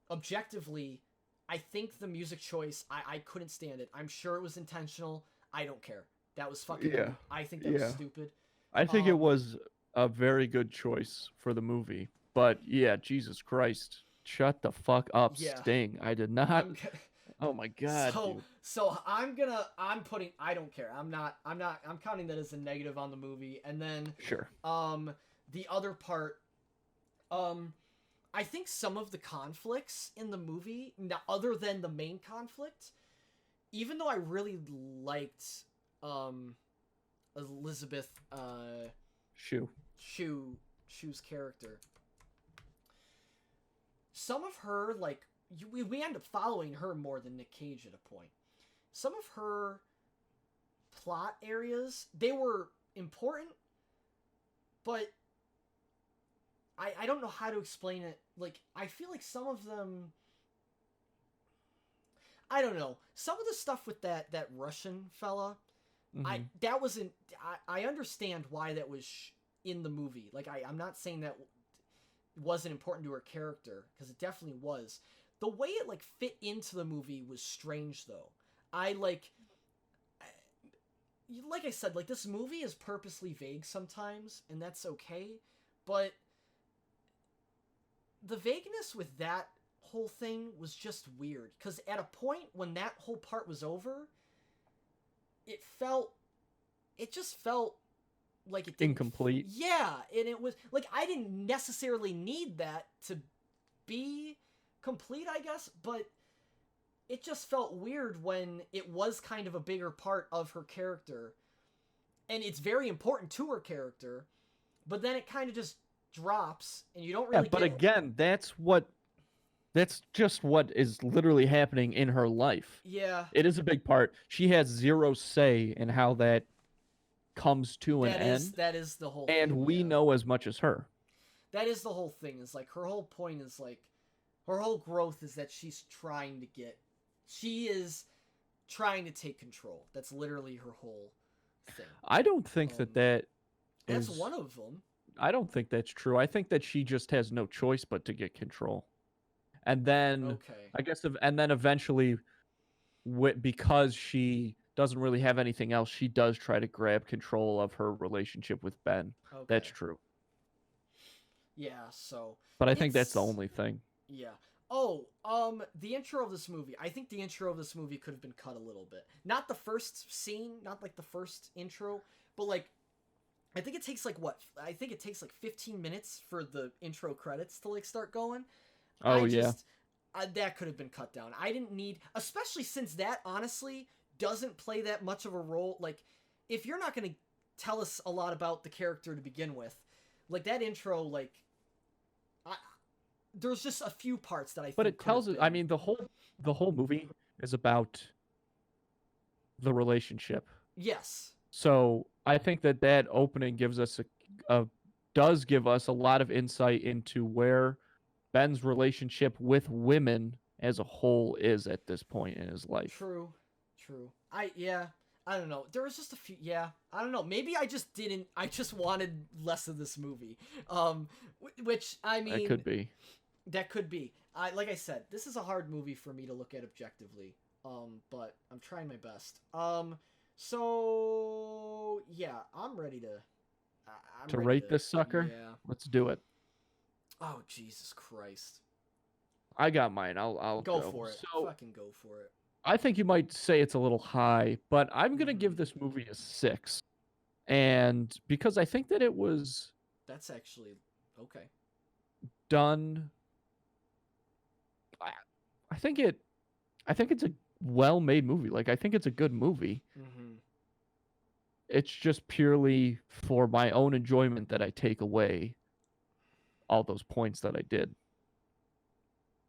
Objectively, I think the music choice, I couldn't stand it. I'm sure it was intentional. I don't care. That was fucking... Yeah. I think that was stupid. I think it was a very good choice for the movie. But yeah, Jesus Christ. Shut the fuck up, Sting. I did not... Oh my god. So I'm putting... I don't care. I'm counting that as a negative on the movie. And then... Sure. The other part... I think some of the conflicts in the movie, other than the main conflict, even though I really liked Elizabeth Shue's character, some of her, like, we end up following her more than Nick Cage at a point. Some of her plot areas, they were important, but I don't know how to explain it. Like, I feel like some of them... I don't know. Some of the stuff with that Russian fella, Mm-hmm. I understand why that was in the movie. Like, I'm not saying that wasn't important to her character, because it definitely was. The way it, like, fit into the movie was strange, though. Like I said, like, this movie is purposely vague sometimes, and that's okay, but the vagueness with that whole thing was just weird, because at a point when that whole part was over, it just felt like it didn't... Incomplete. Yeah, and it was like, I didn't necessarily need that to be complete, I guess, but it just felt weird when it was kind of a bigger part of her character, and it's very important to her character, but then it kind of just drops, and you don't really but again, that's just what is literally happening in her life. Yeah. It is a big part. She has zero say in how that comes to an end. That is the whole and thing, we know as much as her. That is the whole thing. Is like, her whole point is, like, her whole growth is that she is trying to take control. That's literally her whole thing. I don't think that that's one of them. I don't think that's true. I think that she just has no choice but to get control. And then, I guess, and then eventually, because she doesn't really have anything else, she does try to grab control of her relationship with Ben. Okay. That's true. Yeah, so... But I think that's the only thing. Yeah. The intro of this movie. I think the intro of this movie could have been cut a little bit. Not the first scene, not, like, the first intro, but, like, I think it takes, like, 15 minutes for the intro credits to, like, start going. That could have been cut down. I didn't need... Especially since that, honestly, doesn't play that much of a role. Like, if you're not going to tell us a lot about the character to begin with, like, that intro, like... there's just a few parts that I think... But it tells us... I mean, the whole movie is about the relationship. Yes. So I think that opening gives us does give us a lot of insight into where Ben's relationship with women as a whole is at this point in his life. True. I don't know. There was just a few. Yeah, I don't know. Maybe I just didn't. I just wanted less of this movie. Which I mean, That could be. That could be. Like I said, this is a hard movie for me to look at objectively. But I'm trying my best. So yeah, I'm ready to. I'm ready rate this sucker. Yeah. Let's do it. Oh Jesus Christ! I got mine. I'll Go for it. So Fucking go for it. I think you might say it's a little high, but I'm gonna give this movie a 6, and because I think that it was That's actually okay. done. I think it's a well-made movie. Like, I think it's a good movie. Mm-hmm. It's just purely for my own enjoyment that I take away all those points that I did.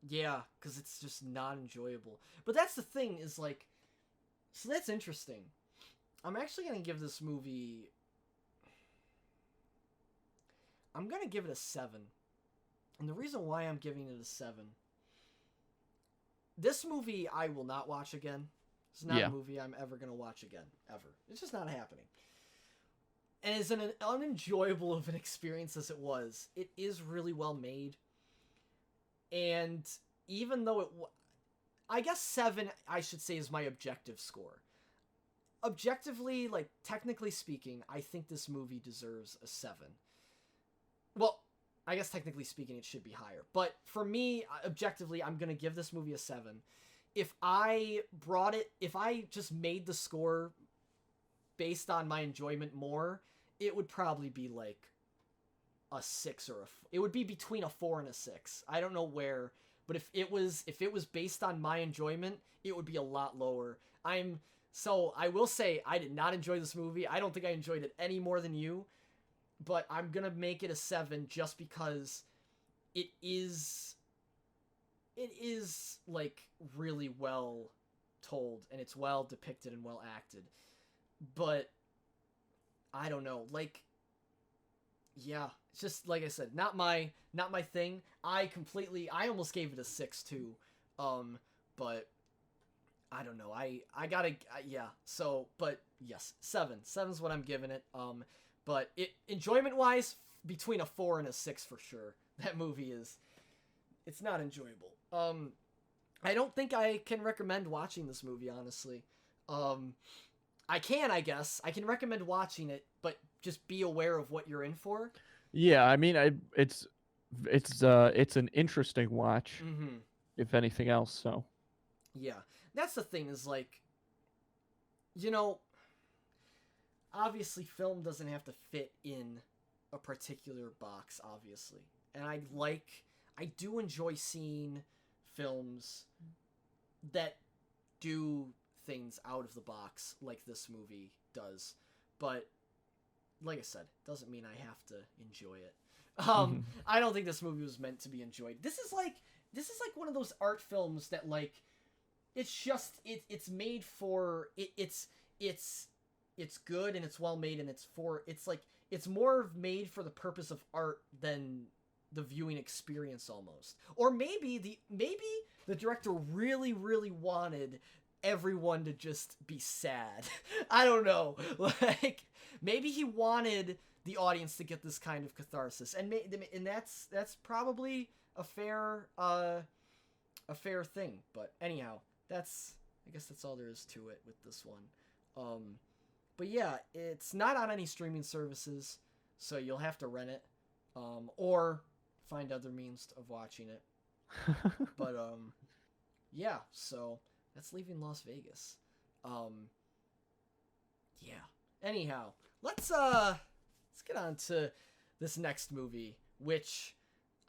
Yeah, because it's just not enjoyable. But that's the thing, is like, so that's interesting. I'm actually gonna give this movie. I'm gonna give it a 7, and the reason why I'm giving it a 7. This movie I will not watch again. It's not a movie I'm ever gonna watch again, ever. It's just not happening. And as an unenjoyable of an experience as it was, it is really well made. And even though I guess 7, I should say, is my objective score. Objectively, like, technically speaking, I think this movie deserves a 7. Well, I guess technically speaking, it should be higher. But for me, objectively, I'm going to give this movie a 7. If I just made the score based on my enjoyment more, it would probably be like a 6 or it would be between a 4 and a 6. I don't know where, but if it was based on my enjoyment, it would be a lot lower. So I will say I did not enjoy this movie. I don't think I enjoyed it any more than you, but I'm going to make it a 7 just because it is like really well told, and it's well depicted and well acted. But I don't know, like, yeah, it's just, like I said, not my thing. I almost gave it a 6 too. But I don't know. I gotta, yeah. So, but yes, 7. 7's what I'm giving it. But enjoyment wise, between a 4 and a 6 for sure. That movie it's not enjoyable. I don't think I can recommend watching this movie, honestly. I guess. I can recommend watching it, but just be aware of what you're in for. Yeah, I mean, it's an interesting watch, if anything else. So, yeah, that's the thing, is like, obviously film doesn't have to fit in a particular box, obviously, and I do enjoy seeing films that do things out of the box like this movie does, but like I said, doesn't mean I have to enjoy it. I don't think this movie was meant to be enjoyed. This is like one of those art films that, like, it's just it's made for it's good and it's well made, and it's more made for the purpose of art than the viewing experience almost. Or maybe the director really wanted everyone to just be sad. I don't know. Like, maybe he wanted the audience to get this kind of catharsis, and that's probably a fair thing. But anyhow, I guess that's all there is to it with this one. But yeah, it's not on any streaming services, so you'll have to rent it, or find other means of watching it. But yeah, so that's Leaving Las Vegas. Yeah. Anyhow, let's get on to this next movie, which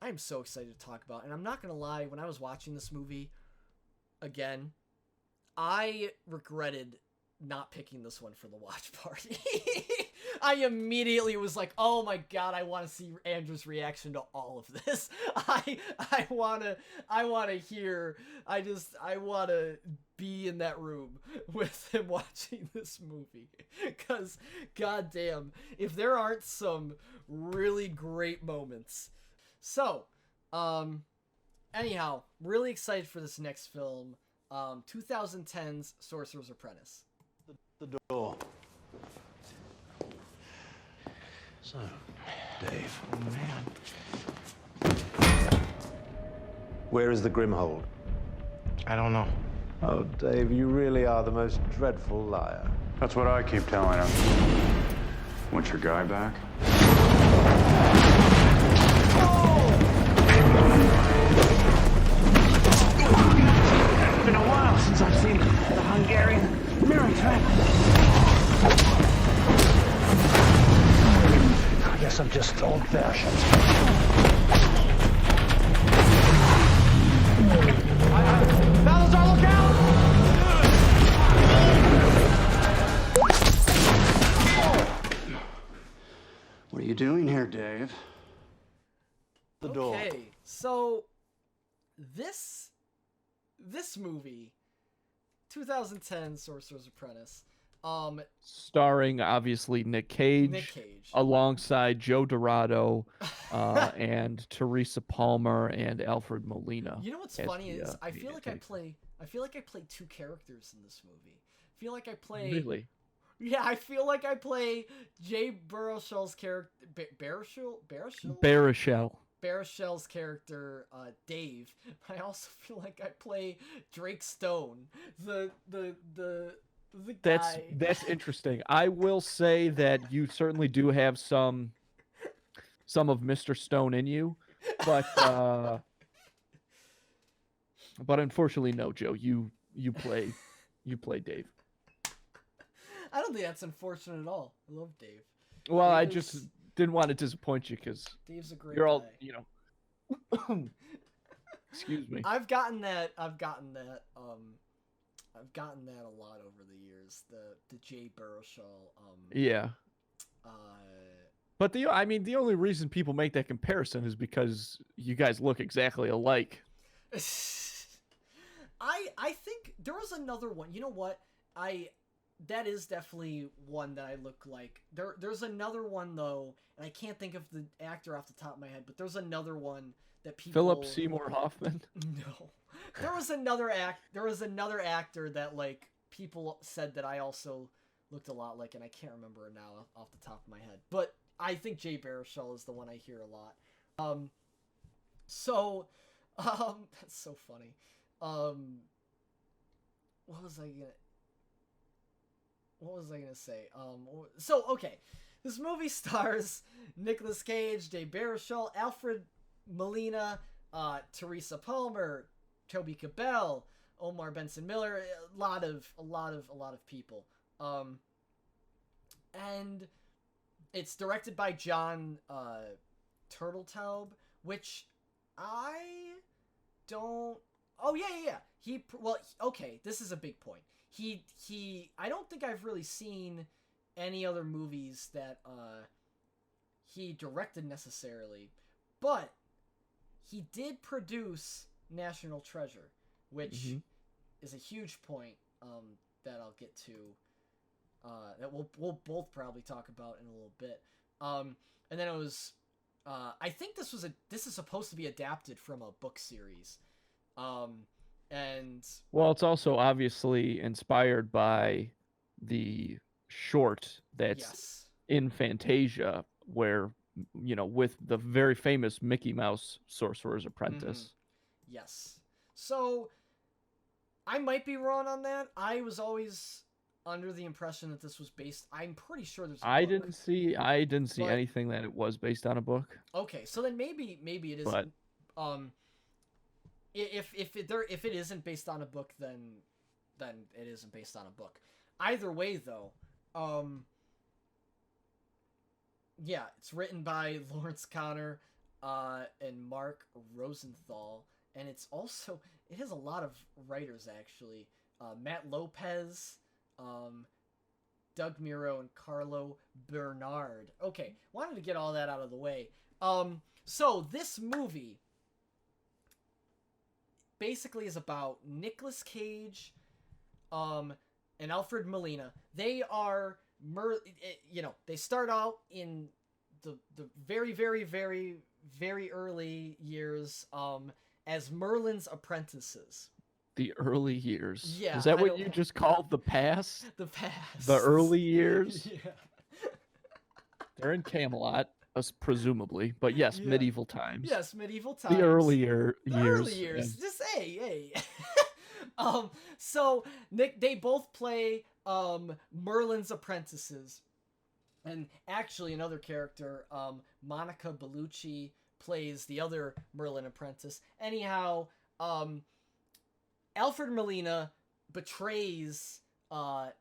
I'm so excited to talk about. And I'm not gonna lie, when I was watching this movie again, I regretted not picking this one for the watch party. I immediately was like, oh my god, I want to see Andrew's reaction to all of this. I want to be in that room with him watching this movie. Because, goddamn, if there aren't some really great moments. So, anyhow, really excited for this next film. 2010's Sorcerer's Apprentice. The door. So, Dave. Oh, man. Where is the Grimhold? I don't know. Oh, Dave, you really are the most dreadful liar. That's what I keep telling him. Want your guy back? It's been a while since I've seen the Hungarian mirror threat. I guess I'm just old-fashioned. Balazar, look out! What are you doing here, Dave? The door. Okay, so this movie, 2010 Sorcerer's Apprentice, Starring obviously Nick Cage, Nick Cage. alongside Joe Dorado, and Teresa Palmer and Alfred Molina. You know what's as funny the, is I the feel like I antagonist. play two characters in this movie. I feel like I play Really? Yeah, I feel like I play Jay Baruchel's character Baruchel? Baruchel's character Dave. I also feel like I play Drake Stone, the guy. That's interesting. I will say that you certainly do have some of Mr. Stone in you, but unfortunately, no, Joe. You play Dave. I don't think that's unfortunate at all. I love Dave. Well, I Dave just is- didn't want to disappoint you because Dave's a great you're all, guy. Excuse me. I've gotten that a lot over the years. The Jay Baruchel. Yeah. But the only reason people make that comparison is because you guys look exactly alike. I think there was another one. You know what? That is definitely one that I look like. There's another one though, and I can't think of the actor off the top of my head, but there's another one that people Philip Seymour Hoffman. No. There was another actor that like people said that I also looked a lot like, and I can't remember it now off the top of my head. But I think Jay Baruchel is the one I hear a lot. That's so funny. What was I gonna say? Okay. This movie stars Nicolas Cage, Jay Baruchel, Alfred Molina, Teresa Palmer, Toby Cabell, Omar Benson Miller, a lot of people. And it's directed by John Turteltaub, which I don't. Oh yeah. Okay. This is a big point. I don't think I've really seen any other movies that he directed necessarily, but he did produce National Treasure, which is a huge point that I'll get to, that we'll both probably talk about in a little bit. And then it was, I think this is supposed to be adapted from a book series. And well, it's also obviously inspired by the short that's in Fantasia, where with the very famous Mickey Mouse Sorcerer's Apprentice. Yes. So I might be wrong on that. I was always under the impression that this was based. I'm pretty sure there's. I didn't see anything that it was based on a book. Okay, so then maybe it is. But if it isn't based on a book, then it isn't based on a book. Either way, though, yeah, it's written by Lawrence Connor and Mark Rosenthal, and it has a lot of writers actually. Matt Lopez, Doug Miro, and Carlo Bernard. Okay, wanted to get all that out of the way. So this movie basically is about Nicolas Cage and Alfred Molina. They are they start out in the very, very, very, very early years as Merlin's apprentices. The early years. Yeah, Is that I what don't- you just called the past? The past. The early years? Yeah. They're in Camelot, presumably, but yes, Yeah. medieval times. Yes, medieval times. The earlier The years. early years. and- Just hey. So Nick, they both play Merlin's apprentices, and actually another character, Monica Bellucci, plays the other Merlin apprentice. Anyhow, Alfred Molina betrays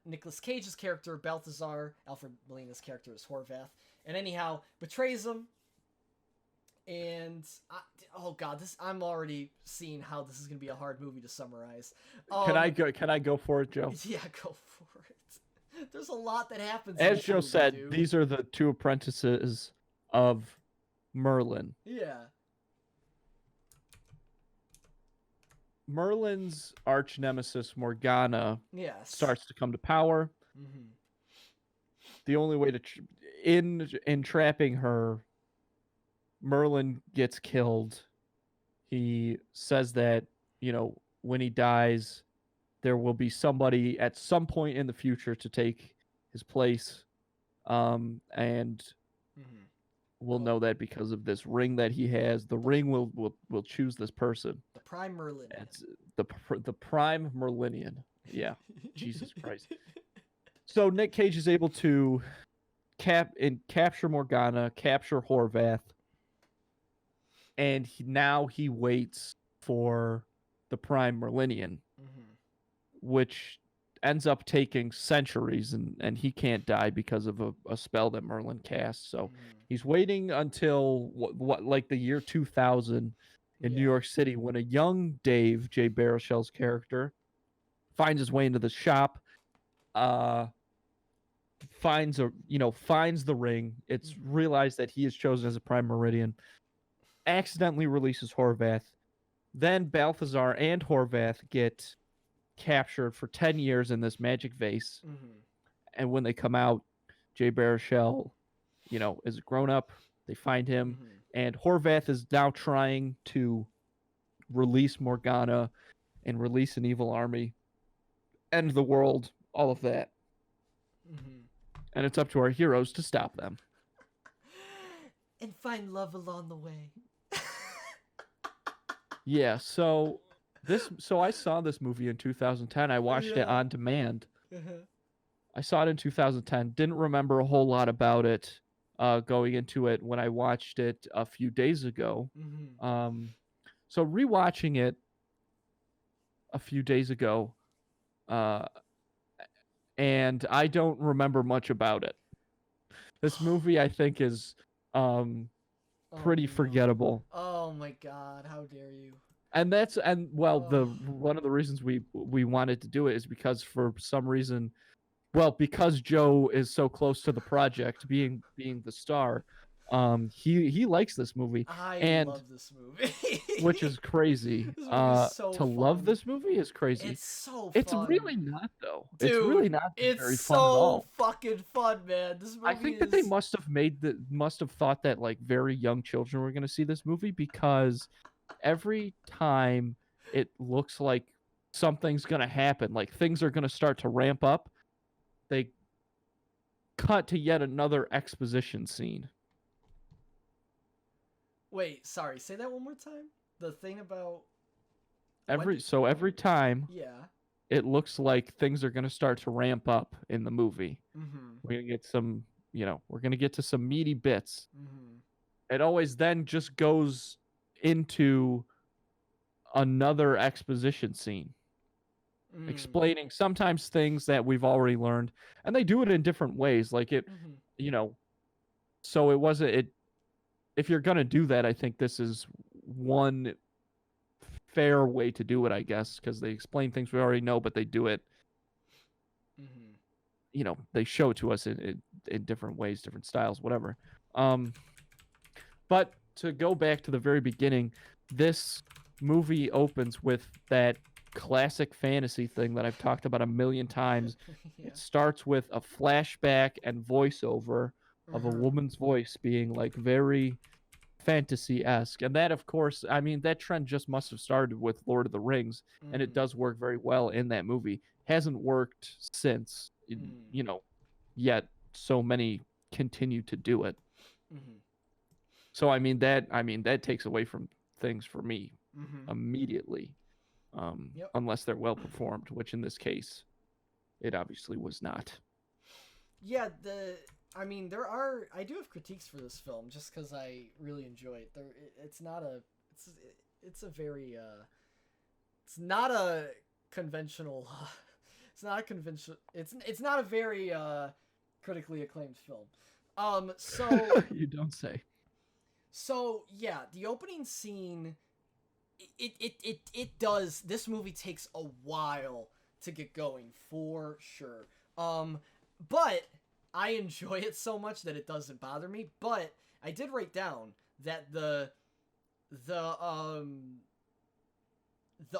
Nicolas Cage's character Balthazar. Alfred Molina's character is Horvath, and anyhow betrays him. And oh god, I'm already seeing how this is gonna be a hard movie to summarize. Can I go for it, Joe? Yeah, go for it. There's a lot that happens. As in this Joe movie, said, dude. these are the two apprentices of Merlin. Yeah. Merlin's arch nemesis Morgana Yes. starts to come to power. Mm-hmm. The only way to in entrapping her, Merlin gets killed. He says that, when he dies, there will be somebody at some point in the future to take his place. And Mm-hmm. we'll know that because of this ring that he has. The ring will choose this person. The Prime Merlin. It's the prime Merlinian. Yeah. Jesus Christ. So Nick Cage is able to capture Morgana, capture Horvath, and now he waits for the prime Merlinian, Mm-hmm. which ends up taking centuries, and he can't die because of a spell that Merlin casts. So he's waiting until what like the year 2000 in New York City, when a young Dave, Jay Baruchel's character, finds his way into the shop, finds the ring. It's realized that he is chosen as a prime meridian, accidentally releases Horvath. Then Balthazar and Horvath get captured for 10 years in this magic vase. Mm-hmm. And when they come out, Jay Baruchel, is grown up. They find him, Mm-hmm. and Horvath is now trying to release Morgana and release an evil army, end the world, all of that. Mm-hmm. And it's up to our heroes to stop them. And find love along the way. Yeah, so I saw this movie in 2010. I watched it on demand. I saw it in 2010. Didn't remember a whole lot about it going into it when I watched it a few days ago. Mm-hmm. So rewatching it a few days ago, and I don't remember much about it. This movie, I think, is pretty forgettable. Oh my god, how dare you. One of the reasons we wanted to do it is because for some reason, because Joe is so close to the project, being the star, he likes this movie. I love this movie. Which is crazy. This movie is so to love fun. this movie is crazy. It's so fun. It's really not though. Dude, it's really not it's very so fun at all. fucking fun, man. This movie I think that they must have thought that like very young children were going to see this movie, because every time it looks like something's going to happen, like things are going to start to ramp up, they cut to yet another exposition scene. Wait, sorry, say that one more time? The thing about Every time yeah. it looks like things are going to start to ramp up in the movie. Mm-hmm. We're going to get some, we're going to get to some meaty bits. Mm-hmm. It always then just goes into another exposition scene, explaining sometimes things that we've already learned, and they do it in different ways. Like it, so it wasn't. If you're gonna do that, I think this is one fair way to do it, I guess, because they explain things we already know, but they do it. They show it to us in different ways, different styles, whatever. But to go back to the very beginning, this movie opens with that classic fantasy thing that I've talked about a million times. Yeah. It starts with a flashback and voiceover of a woman's voice being like very fantasy-esque. And that, of course, I mean, that trend just must have started with Lord of the Rings, and it does work very well in that movie. Hasn't worked since, yet so many continue to do it. So I mean that takes away from things for me immediately, unless they're well performed, which in this case, it obviously was not. Yeah, I do have critiques for this film just because I really enjoy it. It's not a conventional. It's not a very critically acclaimed film. So You don't say. So yeah, the opening scene, it does. This movie takes a while to get going for sure. But I enjoy it so much that it doesn't bother me. But I did write down that the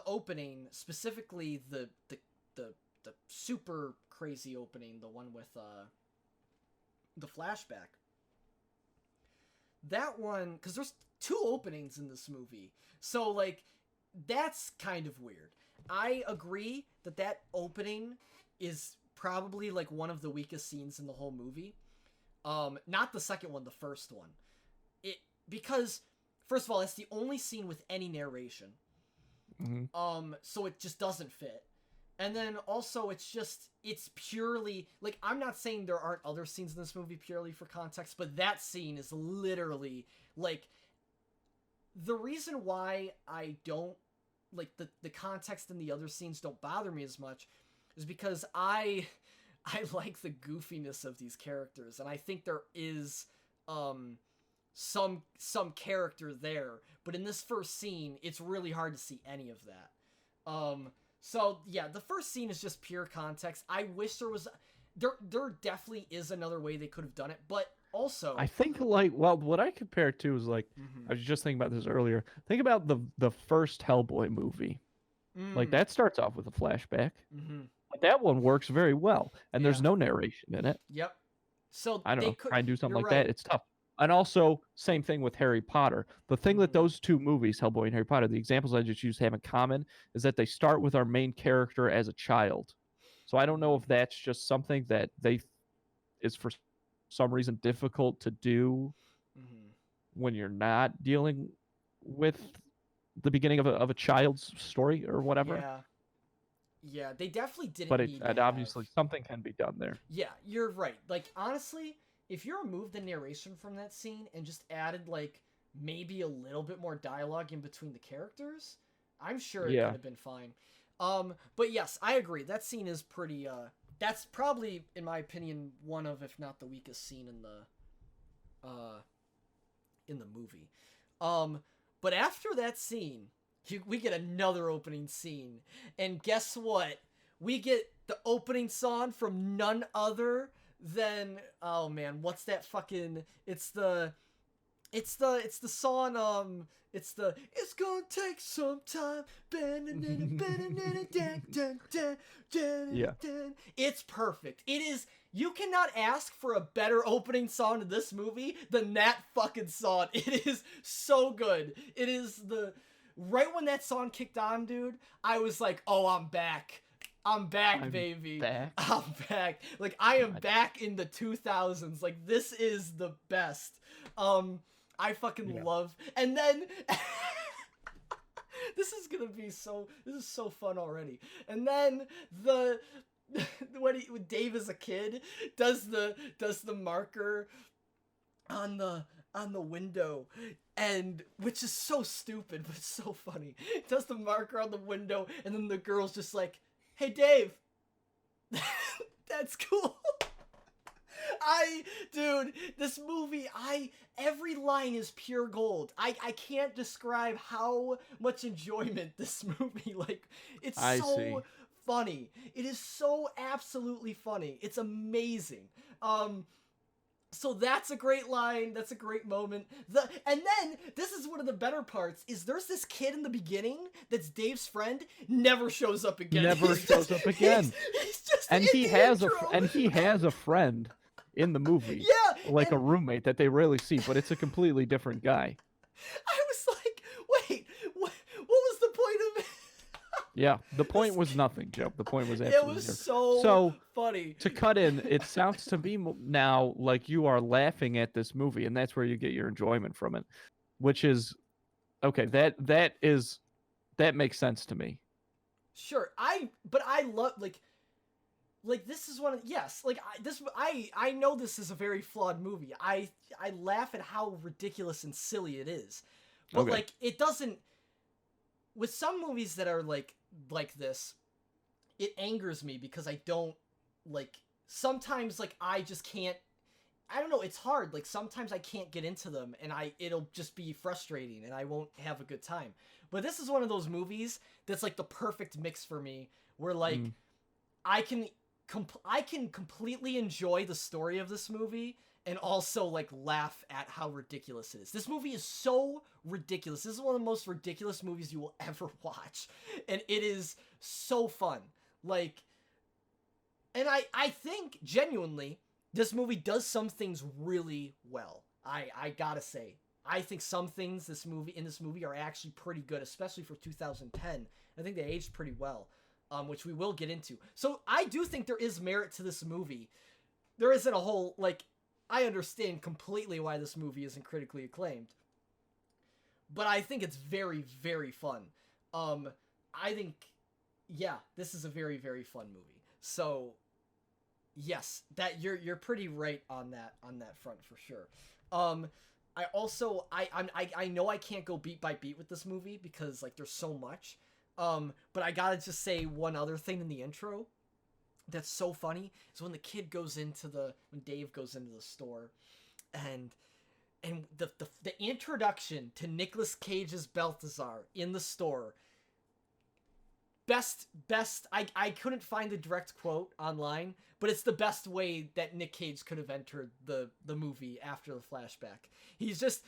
opening, specifically the super crazy opening, the one with the flashback. That one, because there's 2 openings in this movie, so like that's kind of weird. I agree that opening is probably like one of the weakest scenes in the whole movie. Not the second one, the first one. Because first of all, it's the only scene with any narration. So it just doesn't fit. And then also it's purely, like, I'm not saying there aren't other scenes in this movie purely for context, but that scene is literally, like, the reason why I don't, like, the context in the other scenes don't bother me as much is because I like the goofiness of these characters, and I think there is, some character there, but in this first scene, it's really hard to see any of that. So yeah, the first scene is just pure context. I wish there was, there definitely is another way they could have done it, but also I think what I compare it to is like, I was just thinking about this earlier. Think about the first Hellboy movie. Like that starts off with a flashback, but that one works very well, and there's no narration in it. Yep. So I don't know, try and do something like right. that. It's tough. And also, same thing with Harry Potter. The thing that those 2 movies, Hellboy and Harry Potter, the examples I just used have in common is that they start with our main character as a child. So I don't know if that's just something that is for some reason difficult to do when you're not dealing with the beginning of a child's story or whatever. Yeah, they definitely didn't. But obviously something can be done there. Yeah, you're right. Like, honestly, if you removed the narration from that scene and just added, like, maybe a little bit more dialogue in between the characters, I'm sure it could have been fine. But yes, I agree. That scene is pretty, that's probably, in my opinion, one of, if not the weakest scene in the movie. But after that scene, we get another opening scene. And guess what? We get the opening song from none other than, oh man, what's that fucking, it's the song, it's gonna take some time. Yeah. It's perfect. It is, you cannot ask for a better opening song to this movie than that fucking song. It is so good. It is right when that song kicked on, dude, I was like, oh, I'm back. I'm back, baby. Back. I'm back. Like, I am back in the 2000s. Like, this is the best. I fucking love. And then this is so fun already. And then when Dave is a kid does the marker on the window, and which is so stupid but so funny. Does the marker on the window, and then the girl's just like, "Hey Dave." That's cool. Dude, this movie, every line is pure gold. I can't describe how much enjoyment this movie, like, it's so funny. It is so absolutely funny. It's amazing. So that's a great line. That's a great moment. And then, this is one of the better parts, is there's this kid in the beginning that's Dave's friend, never shows up again. He's just and he has a friend in the movie. Yeah. Like a roommate that they rarely see, but it's a completely different guy. I was like, wait, what was the point of it? Yeah, the point was nothing, Joe. The point was It absolutely was zero. so funny. To cut in, it sounds to me now like you are laughing at this movie, and that's where you get your enjoyment from it, which is okay. That makes sense to me. Sure, but I love like this is one of yes like I know this is a very flawed movie. I laugh at how ridiculous and silly it is, but Okay. like it doesn't. With some movies that are like this, it angers me because I don't like. Sometimes like I just can't. I don't know. It's hard. Like sometimes I can't get into them, and it'll just be frustrating, and I won't have a good time. But this is one of those movies that's like the perfect mix for me, where like I can completely enjoy the story of this movie and also like laugh at how ridiculous it is. This movie is so ridiculous. This is one of the most ridiculous movies you will ever watch, and it is so fun. Like, and I think genuinely this movie does some things really well. I gotta say, I think some things in this movie are actually pretty good, especially for 2010. I think they aged pretty well, which we will get into. So I do think there is merit to this movie. There isn't a whole like. I understand completely why this movie isn't critically acclaimed, but I think it's very, very fun. I think, yeah, this is a very, very fun movie. So, yes, that you're pretty right on that front for sure. I also I know I can't go beat by beat with this movie because like there's so much. But I gotta just say one other thing in the intro that's so funny is when Dave goes into the store, and the introduction to Nicolas Cage's Balthazar in the store. Best I couldn't find the direct quote online, but it's the best way that Nick Cage could have entered the movie after the flashback. He's just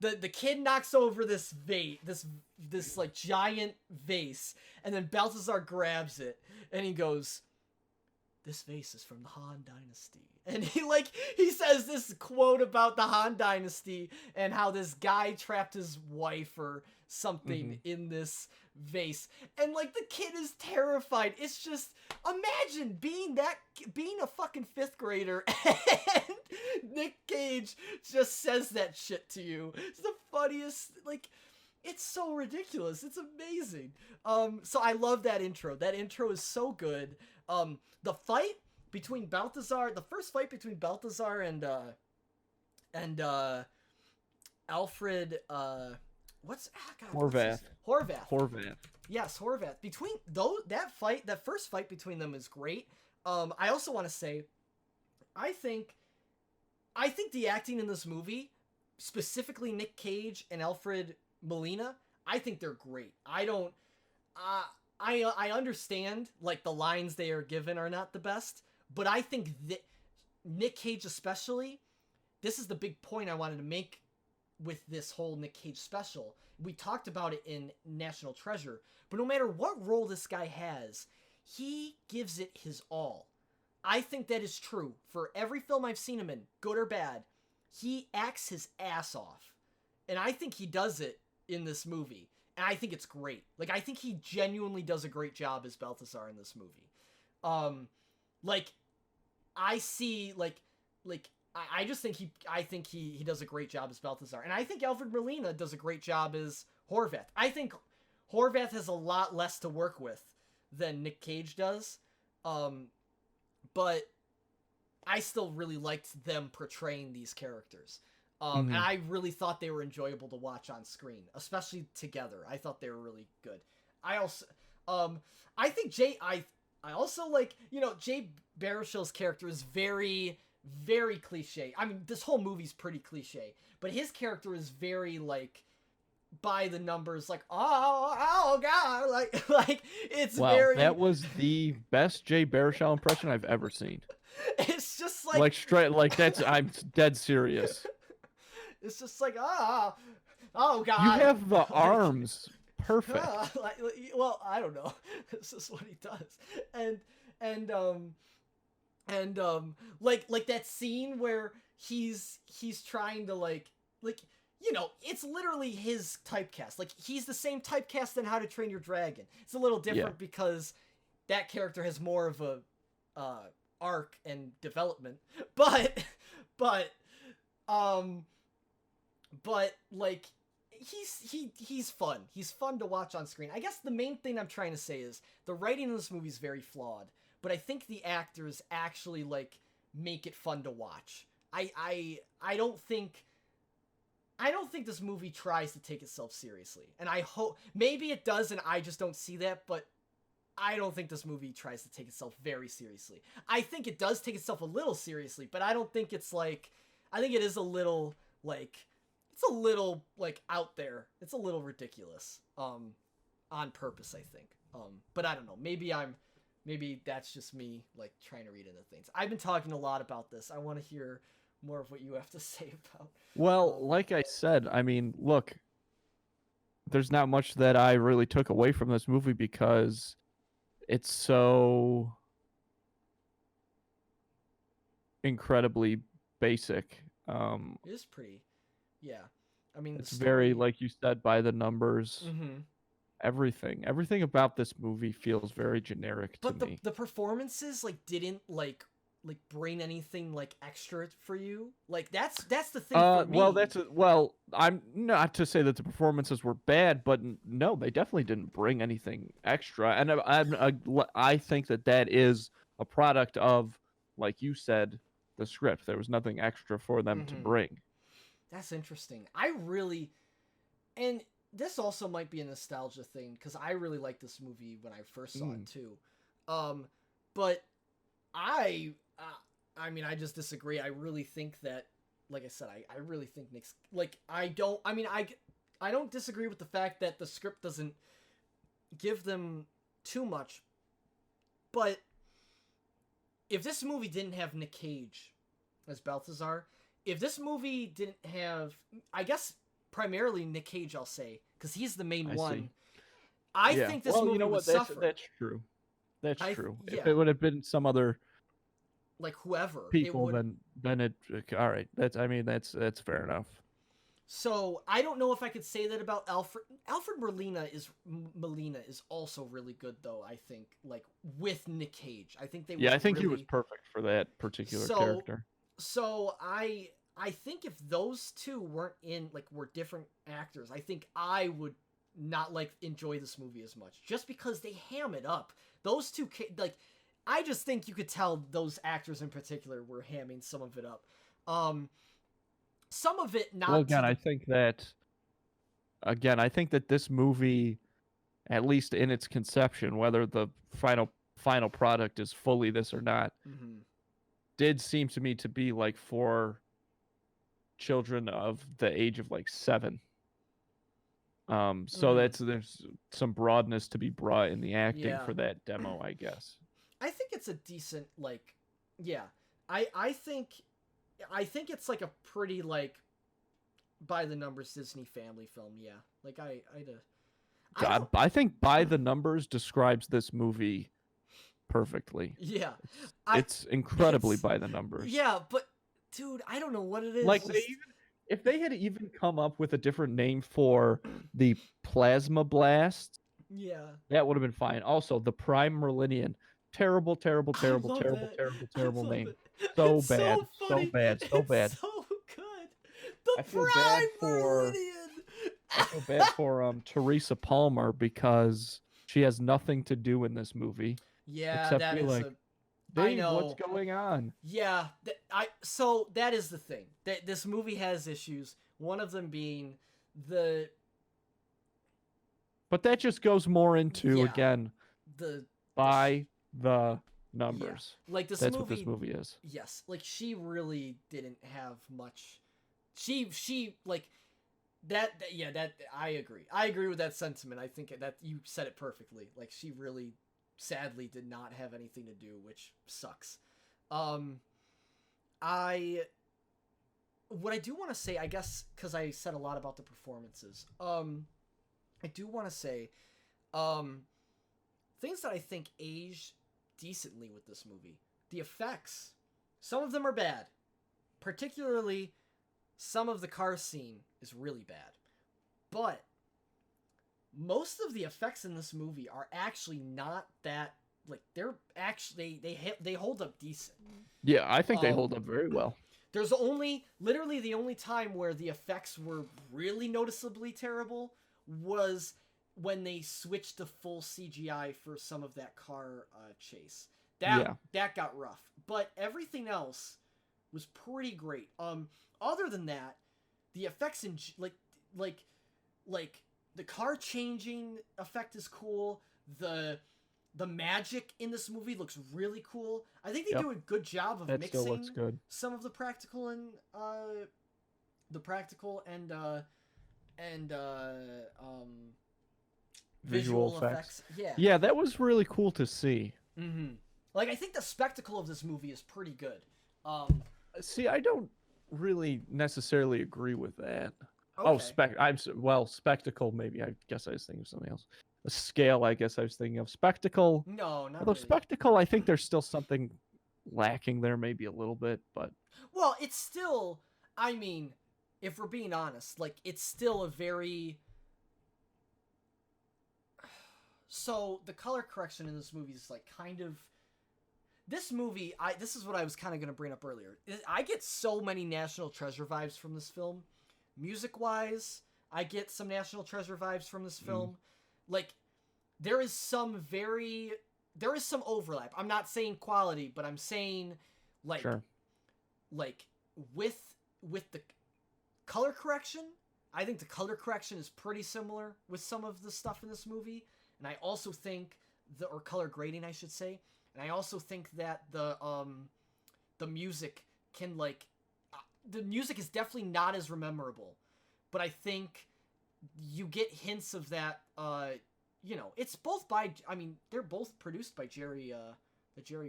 the kid knocks over this vase, this like giant vase, and then Balthazar grabs it and he goes, "This vase is from the Han Dynasty." And he says this quote about the Han Dynasty and how this guy trapped his wife or something in this vase. And like the kid is terrified. It's just, imagine being a fucking 5th grader and Nick Cage just says that shit to you. It's the funniest, like, it's so ridiculous. It's amazing. So I love that intro. That intro is so good. The fight between Balthazar, the first fight between Balthazar and Alfred, Horvath. Horvath. Yes, Horvath. Between that first fight between them is great. I also want to say, I think the acting in this movie, specifically Nick Cage and Alfred Molina, I think they're great. I understand, like, the lines they are given are not the best, but I think that Nick Cage especially, this is the big point I wanted to make with this whole Nick Cage special. We talked about it in National Treasure, but no matter what role this guy has, he gives it his all. I think that is true. For every film I've seen him in, good or bad, he acts his ass off. And I think he does it in this movie. And I think it's great. Like, I think he genuinely does a great job as Balthazar in this movie. I just think he does a great job as Balthazar. And I think Alfred Molina does a great job as Horvath. I think Horvath has a lot less to work with than Nick Cage does. But I still really liked them portraying these characters. And I really thought they were enjoyable to watch on screen, especially together. I thought they were really good. I also, I think I also like, Jay Baruchel's character is very, very cliche. I mean, this whole movie's pretty cliche, but his character is very, like, by the numbers, like, oh God, like it's very. That was the best Jay Baruchel impression I've ever seen. It's just like straight, like that's, I'm dead serious. It's just like, oh God. You have the arms perfect. Well, I don't know. This is what he does, and like that scene where he's trying to like you know, it's literally his typecast. Like, he's the same typecast in How to Train Your Dragon. It's a little different because that character has more of a arc and development. But like, he's fun. He's fun to watch on screen. I guess the main thing I'm trying to say is the writing in this movie is very flawed, but I think the actors actually, like, make it fun to watch. I don't think this movie tries to take itself seriously. And I hope maybe it does and I just don't see that, but I don't think this movie tries to take itself very seriously. I think it does take itself a little seriously, but I don't think it's like, I think it is a little like, it's a little like out there. It's a little ridiculous. On purpose, I think. But I don't know. Maybe that's just me like trying to read into things. I've been talking a lot about this. I want to hear more of what you have to say about. Well, like I said, I mean, look, there's not much that I really took away from this movie because it's so incredibly basic. It is pretty, yeah. I mean, it's very, like you said, by the numbers. Mm-hmm. Everything about this movie feels very generic to me. But the performances like didn't like bring anything like extra for you. Like that's the thing for me. Well, I'm not to say that the performances were bad, but no, they definitely didn't bring anything extra. And I think that is a product of, like you said, the script. There was nothing extra for them to bring. That's interesting. And this also might be a nostalgia thing because I really liked this movie when I first saw it too. But I mean, I just disagree. I really think that, like I said, I really think Nick's like, I don't disagree with the fact that the script doesn't give them too much. But if this movie didn't have Nick Cage as Balthazar, if this movie didn't have, I guess primarily Nick Cage, I'll say, because he's the main one. I think this movie would suffer. That's true. That's true. Yeah. If it would have been some other like whoever people, then it all right. That's fair enough. So I don't know if I could say that about Alfred. Alfred Molina is also really good though. I think like with Nick Cage, I think they. Yeah, I think he was perfect for that particular character. So I think if those two were different actors, I think I would not enjoy this movie as much just because they ham it up. Those two I just think you could tell those actors in particular were hamming some of it up. Some of it not. Well, I think that this movie, at least in its conception, whether the final product is fully this or not, did seem to me to be like for children of the age of 7. So there's some broadness to be brought in the acting for that demo, I guess. I think it's a decent I think it's like a pretty by the numbers Disney family film. I think by the numbers describes this movie perfectly. Yeah, it's incredibly by the numbers. Yeah, but dude, I don't know what it is. If they had even come up with a different name for the Plasma Blast, that would have been fine. Also, the Prime Meridian, terrible name. So bad, so bad. So good. The Prime Meridian. I feel bad for Teresa Palmer because she has nothing to do in this movie. Yeah, except that be is I know what's going on. Yeah, so that is the thing. That this movie has issues. One of them being But that just goes more into again by the numbers. Yeah. That's what this movie is. Yes, she really didn't have much. She that I agree. I agree with that sentiment. I think that you said it perfectly. She really sadly did not have anything to do, which sucks. What I do want to say, I guess, because I said a lot about the performances, I do want to say things that I think age decently with this movie. The effects, some of them are bad, particularly some of the car scene is really bad. But most of the effects in this movie are actually not that, like, they're actually, they hold up decent. Yeah, I think they hold up very well. There's literally the only time where the effects were really noticeably terrible was when they switched to full CGI for some of that car chase. That got rough. But everything else was pretty great. Other than that, the effects in like the car changing effect is cool. The magic in this movie looks really cool. I think they do a good job of mixing still looks good. some of the practical and visual effects. Yeah, that was really cool to see. Mm-hmm. Like, I think the spectacle of this movie is pretty good. See, I don't really necessarily agree with that. Okay. Oh, spectacle. Maybe I guess I was thinking of something else. A scale. I guess I was thinking of spectacle. No, not Although really. spectacle, I think there's still something lacking there, maybe a little bit, but Well, it's still. I mean, if we're being honest, like, it's still a very. So the color correction in this movie is like kind of. This movie, this is what I was kind of going to bring up earlier. I get so many National Treasure vibes from this film. Music-wise, I get some National Treasure vibes from this film. Like, there is some overlap. I'm not saying quality, but I'm saying, like, sure. Like, with the color correction, I think the color correction is pretty similar with some of the stuff in this movie. And I also think, or color grading, I should say. And I also think that the music can, like, the music is definitely not as memorable, but I think you get hints of that. You know, it's both by. I mean, they're both produced by the Jerry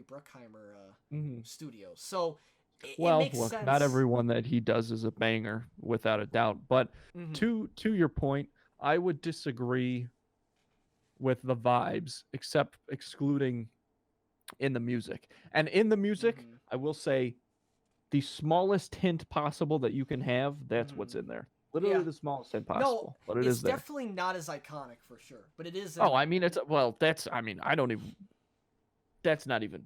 Bruckheimer studio. So it makes sense. Not everyone that he does is a banger, without a doubt. But to your point, I would disagree with the vibes, excluding in the music. And in the music, I will say the smallest hint possible that you can have, that's what's in there. Literally the smallest hint possible. But it is there. It's definitely not as iconic for sure, but it is. I mean, that's not even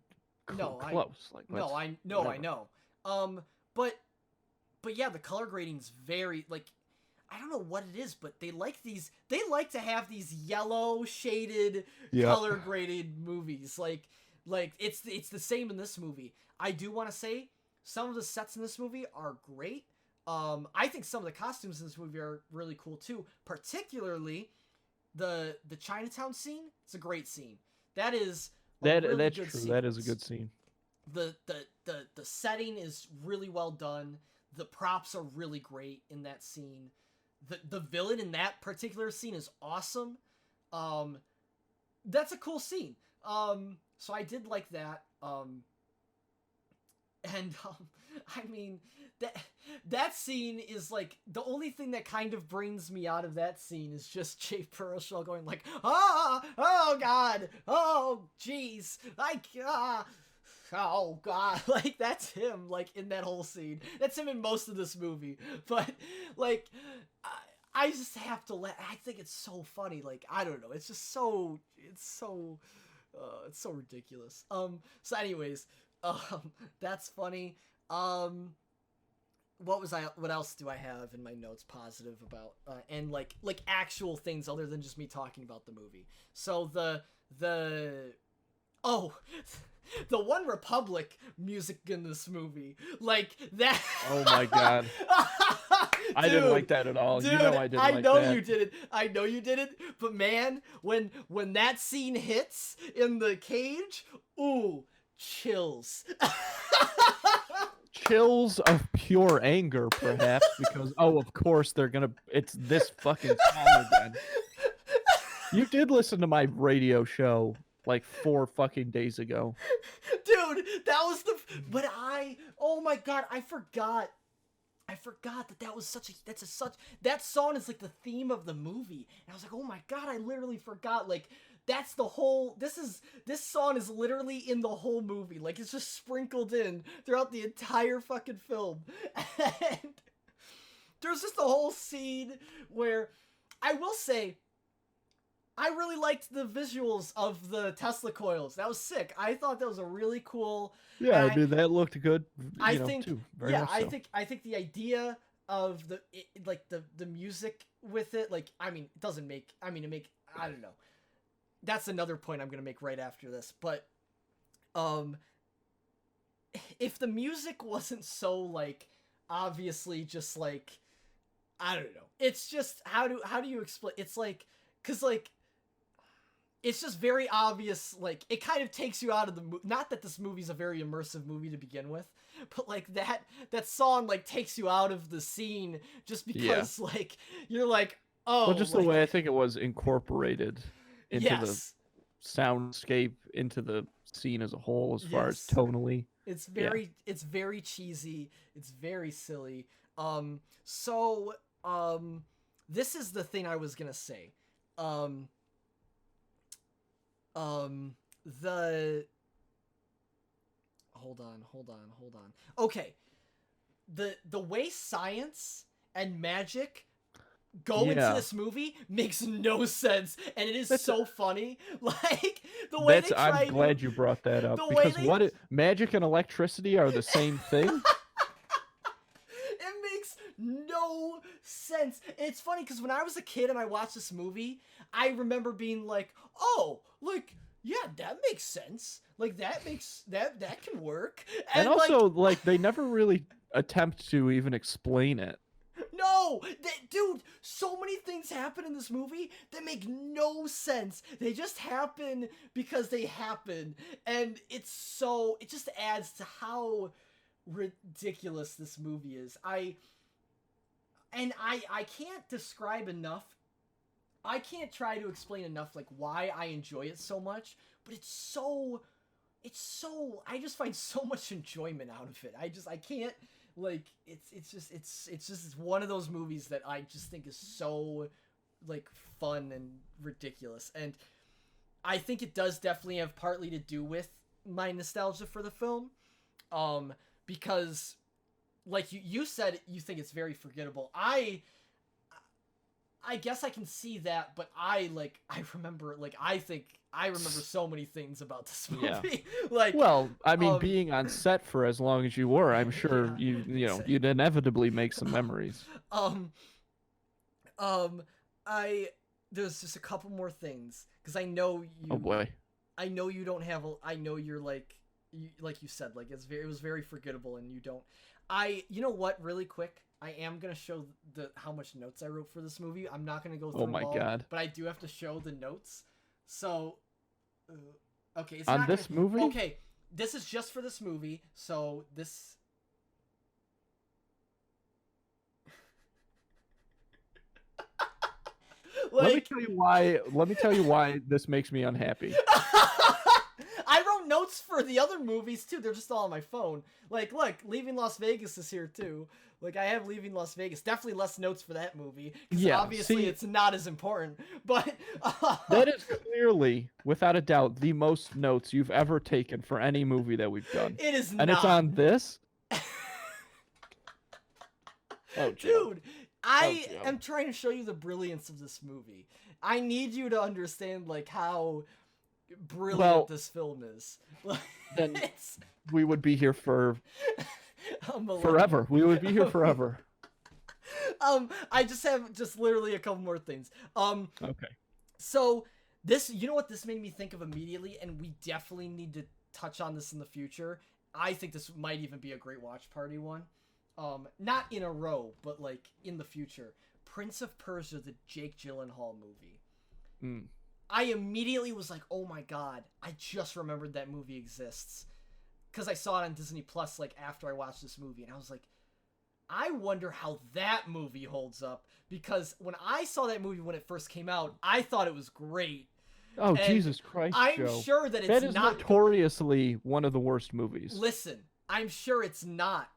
close. I know. But yeah, the color grading's very, like, I don't know what it is, but they like to have these yellow shaded color graded movies. Like it's the same in this movie. I do want to say some of the sets in this movie are great. I think some of the costumes in this movie are really cool too. Particularly the Chinatown scene. It's a great scene. That's true. That is a good scene. The setting is really well done. The props are really great in that scene. The villain in that particular scene is awesome. That's a cool scene. So I did like that. I mean, that scene is like, the only thing that kind of brings me out of that scene is just Jay Baruchel going like, oh god, oh jeez, oh god, like, that's him, like, in that whole scene. That's him in most of this movie. But, like, I just have to I think it's so funny. Like, I don't know, it's so ridiculous. So anyways, that's funny. What else do I have in my notes positive about, and like actual things other than just me talking about the movie? So the One Republic music in this movie, like that. Oh my god. I didn't like that at all. Dude, you know I didn't like that. I know you didn't. I know you didn't. But man, when that scene hits in the cage, ooh, chills. Chills of pure anger, perhaps, because of course it's this fucking song again. You did listen to my radio show like 4 fucking days ago. Dude, that was oh my god, I forgot that song is like the theme of the movie. And I was like, oh my god, I literally forgot. Like, that's the whole, this song is literally in the whole movie. Like, it's just sprinkled in throughout the entire fucking film. there's just a whole scene where I will say I really liked the visuals of the Tesla coils. That was sick. I thought that was a really cool. Yeah, I mean that looked good. I think too. Very yeah, much I so. think the idea of the music with it, like, I mean, it doesn't make. I mean, I don't know. That's another point I'm gonna make right after this, but if the music wasn't so like obviously just like, I don't know, it's just how do you explain, it's like, because like it's just very obvious, like it kind of takes you out of the not that this movie's a very immersive movie to begin with, but like that song like takes you out of the scene just because like you're like, oh, well, just like, the way I think it was incorporated into yes, the soundscape, into the scene as a whole, as far as tonally. It's very cheesy. It's very silly. So this is the thing I was gonna say. The hold on. Okay. The way science and magic go into this movie makes no sense, and it is so funny. Like the way they try. I'm glad you brought that up, because magic and electricity are the same thing. It makes no sense. It's funny because when I was a kid and I watched this movie, I remember being like, "Oh, like yeah, that makes sense. Like that can work." And also, like they never really attempt to even explain it. No, dude, so many things happen in this movie that make no sense. They just happen because they happen, and it just adds to how ridiculous this movie is. I can't describe enough. I can't try to explain enough like why I enjoy it so much, but it's so I just find so much enjoyment out of it. I can't. Like it's just one of those movies that I just think is so like fun and ridiculous, and I think it does definitely have partly to do with my nostalgia for the film, because like you said, you think it's very forgettable. I guess I can see that, but I remember so many things about this movie. Yeah. Like, well, I mean, being on set for as long as you were, I'm sure you'd inevitably make some memories. There's just a couple more things because I know you. Oh boy. I know you don't have. I know you're like you said, like it was very forgettable, and you don't. You know what? Really quick. I am gonna show how much notes I wrote for this movie. I'm not gonna go through them all, God. but I do have to show the notes. So, okay, it's on not this movie. Okay, this is just for this movie. So this. Like... Let me tell you why this makes me unhappy. I wrote notes for the other movies too. They're just all on my phone. Like, look, Leaving Las Vegas is here too. Like, I have Leaving Las Vegas. Definitely less notes for that movie. Yeah, obviously it's not as important. But that is clearly, without a doubt, the most notes you've ever taken for any movie that we've done. It is, and it's on this. Oh, dude, I am trying to show you the brilliance of this movie. I need you to understand like how brilliant this film is. Then we would be here for forever. We would be here forever. I just have literally a couple more things. Okay. So this, you know what this made me think of immediately, and we definitely need to touch on this in the future. I think this might even be a great watch party one. Not in a row, but like in the future. Prince of Persia, the Jake Gyllenhaal movie. I immediately was like, oh my god, I just remembered that movie exists. Because I saw it on Disney Plus like after I watched this movie, and I was like, I wonder how that movie holds up. Because when I saw that movie when it first came out, I thought it was great. Oh, and Jesus Christ, I'm Joe. sure that it's not... That is not... notoriously one of the worst movies. Listen, I'm sure it's not.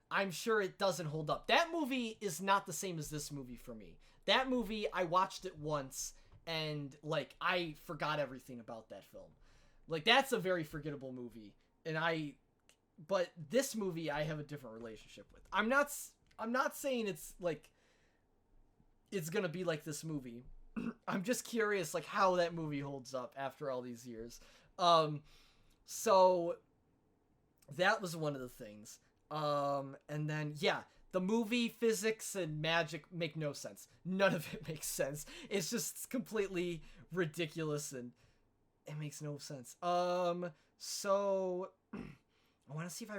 I'm sure it doesn't hold up. That movie is not the same as this movie for me. That movie, I watched it once, and, like, I forgot everything about that film. Like, that's a very forgettable movie. But this movie, I have a different relationship with. I'm not I'm not saying it's like it's gonna be like this movie. I'm just curious like how that movie holds up after all these years. So that was one of the things. And then yeah, the movie physics and magic make no sense. None of it makes sense. It's just completely ridiculous and it makes no sense. So I want to see if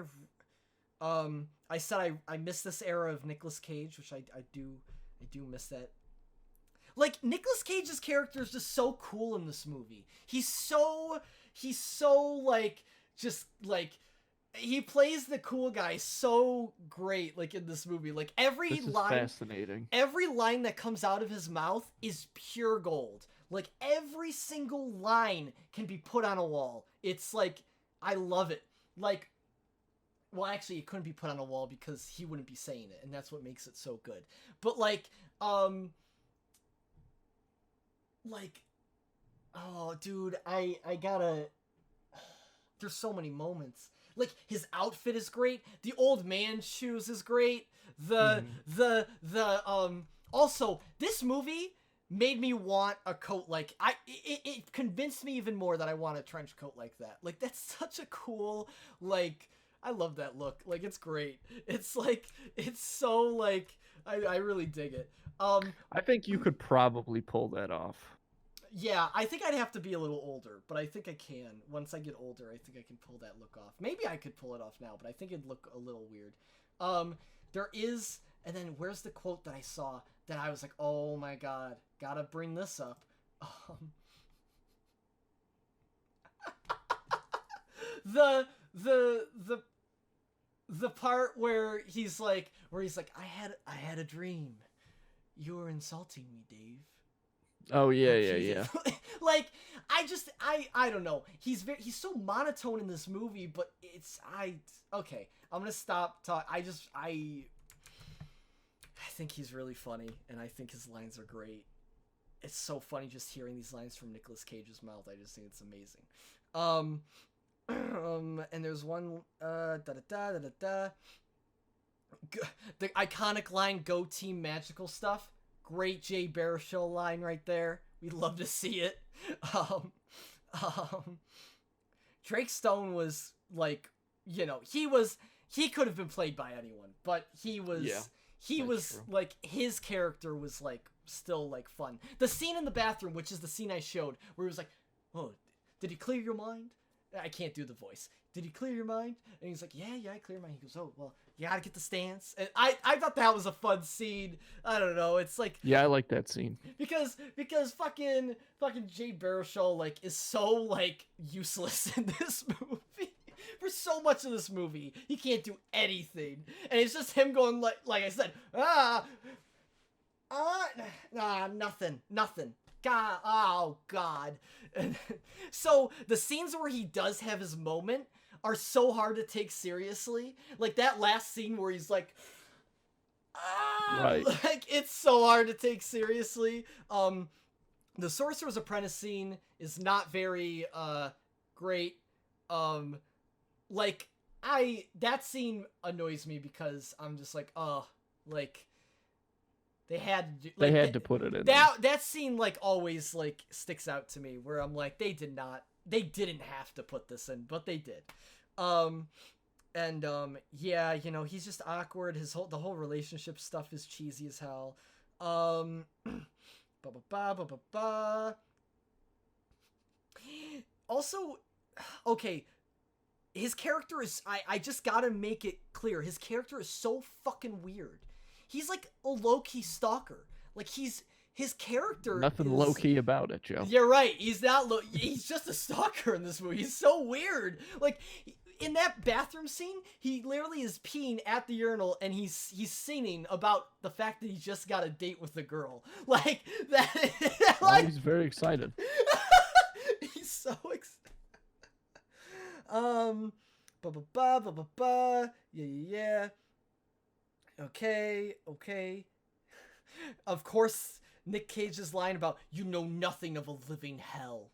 I said I miss this era of Nicolas Cage, which I do miss that. Like Nicolas Cage's character is just so cool in this movie. He's so like just like he plays the cool guy so great like in this movie. Like every line fascinating. Every line that comes out of his mouth is pure gold. Like every single line can be put on a wall. It's like I love it. Like well, actually, it couldn't be put on a wall because he wouldn't be saying it, and that's what makes it so good. But like, oh, dude, I gotta. There's so many moments. Like his outfit is great. The old man shoes is great. Also, this movie made me want a coat like it convinced me even more that I want a trench coat like that. Like that's such a cool like. I love that look. Like, it's great. It's like, it's so, like, I really dig it. I think you could probably pull that off. Yeah, I think I'd have to be a little older, but I think I can. Once I get older, I think I can pull that look off. Maybe I could pull it off now, but I think it'd look a little weird. There is, and then where's the quote that I saw that I was like, oh my god, gotta bring this up. The part where he's like I had a dream. You were insulting me, Dave. Oh yeah. I don't know. He's so monotone in this movie, but okay. I'm gonna stop talking. I think he's really funny, and I think his lines are great. It's so funny just hearing these lines from Nicolas Cage's mouth. I just think it's amazing. And there's one the iconic line, "Go Team Magical Stuff." Great Jay Baruchel line right there. We'd love to see it. Drake Stone was like, you know, he could have been played by anyone, but he was true. Like his character was like still like fun. The scene in the bathroom, which is the scene I showed, where he was like, "Oh, did he clear your mind?" I can't do the voice. Did he clear your mind? And he's like, yeah, I cleared my mind. He goes, oh, well, you gotta get the stance. And I thought that was a fun scene. I don't know. It's like... Yeah, I like that scene. Because fucking Jay Baruchel, like, is so, like, useless in this movie. For so much of this movie, he can't do anything. And it's just him going, like I said, nothing. God, oh God. And so the scenes where he does have his moment are so hard to take seriously. Like that last scene where he's like, right. Like it's so hard to take seriously. The Sorcerer's Apprentice scene is not very great. Like that scene annoys me because I'm just like, oh, like they had to put it in. That scene like always like sticks out to me where I'm like they didn't have to put this in, but they did. Yeah, you know, he's just awkward. The whole relationship stuff is cheesy as hell. Also, okay, his character is I just gotta make it clear, his character is so fucking weird. He's like a low-key stalker. Like his character Nothing low-key about it, Joe. You're right. He's not he's just a stalker in this movie. He's so weird. Like in that bathroom scene, he literally is peeing at the urinal and he's singing about the fact that he just got a date with the girl. Like that like, he's very excited. He's so excited. Yeah. Okay. Of course, Nick Cage's line about "you know nothing of a living hell."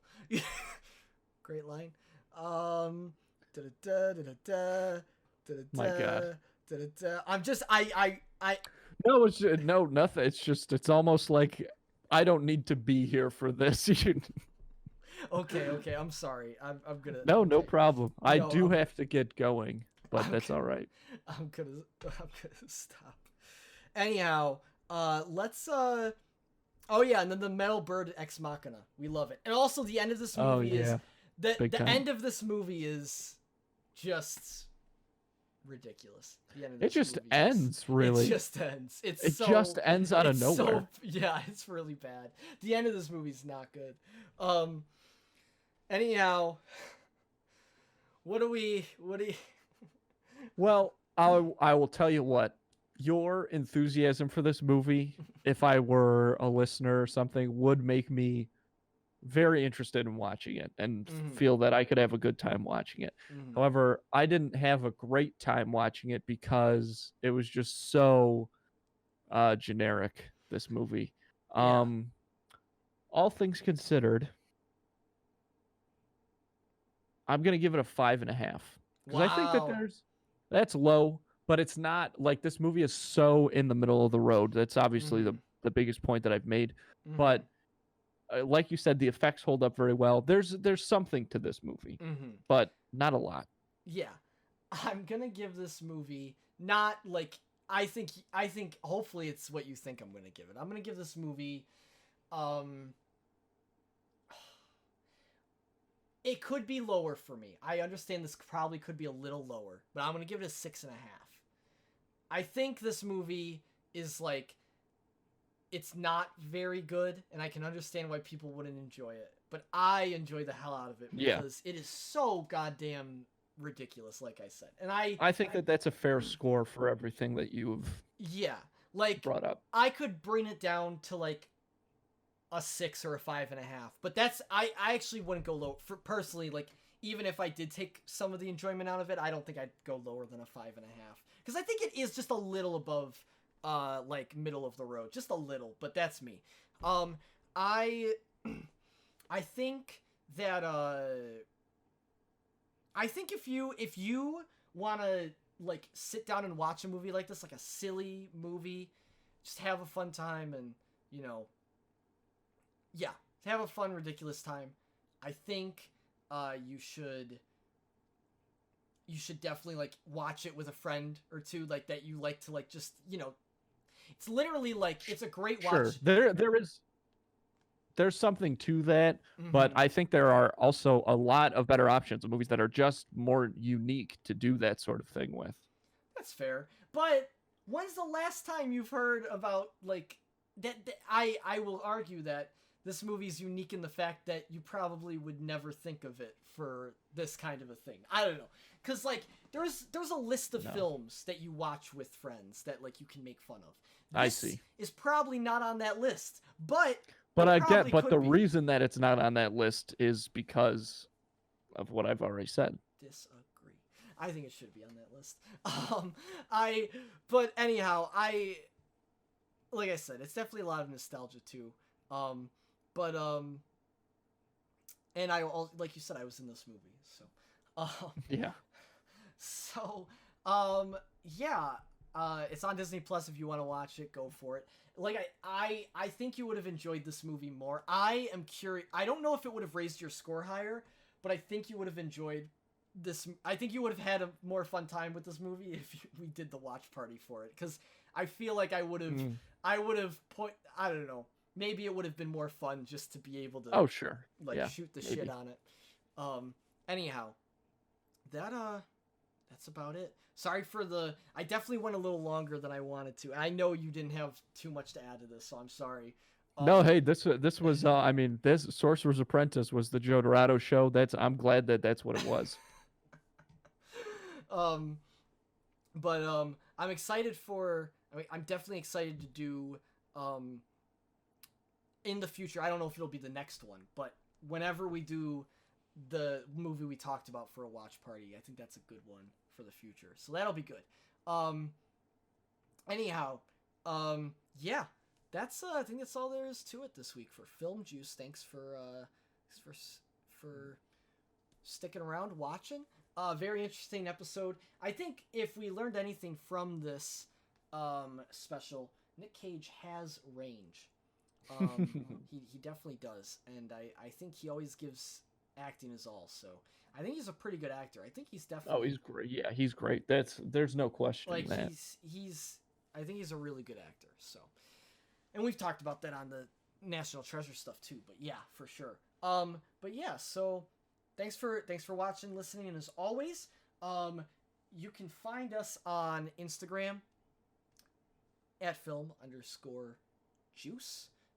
Great line. My God. I'm just I No, no, nothing. It's just, it's almost like I don't need to be here for this. okay. I'm sorry. I'm gonna. No, okay. no problem. I No, do have to get going, but I'm that's gonna- all right. I'm gonna stop. Anyhow, let's oh yeah, and then the Metal Bird Ex Machina. We love it. And also the end of this Oh, movie is yeah. the Big time. end of this movie is just ridiculous. The end of It this just movie ends, really. It just ends. It's It so, just ends out of it's nowhere. Yeah, it's really bad. The end of this movie's not good. Anyhow, what do you Well, I will tell you what. Your enthusiasm for this movie, if I were a listener or something, would make me very interested in watching it and feel that I could have a good time watching it. However, I didn't have a great time watching it because it was just so generic, this movie. Yeah. All things considered, I'm gonna give it a 5.5 because I think that Wow. that's low, but it's not like this movie is so in the middle of the road. That's obviously the biggest point that I've made. But like you said, the effects hold up very well. There's something to this movie, but not a lot. Yeah, I'm gonna give this movie not like I think hopefully it's what you think I'm gonna give it. I'm gonna give this movie it could be lower for me. I understand this probably could be a little lower, but I'm gonna give it a 6.5. I think this movie is like it's not very good, and I can understand why people wouldn't enjoy it, but I enjoy the hell out of it because it is so goddamn ridiculous, like I said. And I think that that's a fair score for everything that you've like brought up. I could bring it down to like a 6 or a 5.5, but that's I actually wouldn't go low for personally. Like even if I did take some of the enjoyment out of it, I don't think I'd go lower than a 5.5 because I think it is just a little above like middle of the road, just a little, but that's me. I think that I think if you want to like sit down and watch a movie like this, like a silly movie, just have a fun time and, you know, have a fun ridiculous time, I think you should definitely like watch it with a friend or two, like that you like to like just, you know, it's literally like it's a great watch. Sure, there's something to that, but I think there are also a lot of better options of movies that are just more unique to do that sort of thing with. That's fair, but when's the last time you've heard about like that I will argue that this movie's unique in the fact that you probably would never think of it for this kind of a thing. I don't know, because like there's a list of films that you watch with friends that like you can make fun of. I see. Is probably not on that list, but I get, probably but could the be. reason that it's not on that list is because of what I've already said. Disagree. I think it should be on that list. But anyhow, like I said, it's definitely a lot of nostalgia too. And like you said, I was in this movie, so Yeah. So it's on Disney Plus. If you want to watch it, go for it. Like I think you would have enjoyed this movie more. I am curious. I don't know if it would have raised your score higher, but I think you would have enjoyed this. I think you would have had a more fun time with this movie if we did the watch party for it. Because I feel like I would have. I don't know. Maybe it would have been more fun just to be able to. Oh sure. Like yeah, shoot the maybe. shit on it. Anyhow, that's about it. Sorry for I definitely went a little longer than I wanted to. I know you didn't have too much to add to this, so I'm sorry. No, hey, this was I mean, this Sorcerer's Apprentice was the Joe Dorado show. I'm glad that that's what it was. I'm excited for. I'm definitely excited to do. In the future, I don't know if it'll be the next one, but whenever we do the movie we talked about for a watch party, I think that's a good one for the future. So that'll be good. Anyhow, yeah, that's I think that's all there is to it this week for Film Juice. Thanks for sticking around, watching. Very interesting episode. I think if we learned anything from this special, Nick Cage has range. He definitely does, and I think he always gives acting his all. So I think he's a pretty good actor. I think he's definitely. Oh, he's great. Yeah, he's great. There's no question. Like that. he's I think he's a really good actor. So, and we've talked about that on the National Treasure stuff too. But yeah, for sure. But yeah, so thanks for watching, listening, and as always, you can find us on Instagram at film_juice. You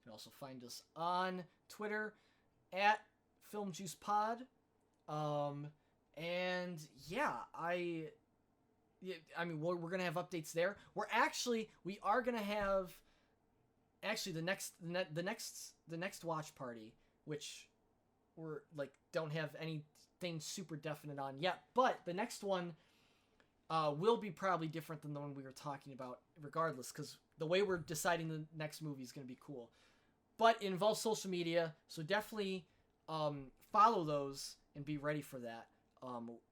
can also find us on Twitter at filmjuicepod. And yeah, I mean, we're gonna have updates there. We are gonna have the next watch party, which we're like don't have anything super definite on yet, but the next one will be probably different than the one we were talking about, regardless, because the way we're deciding the next movie is gonna be cool. But it involves social media, so definitely follow those and be ready for that.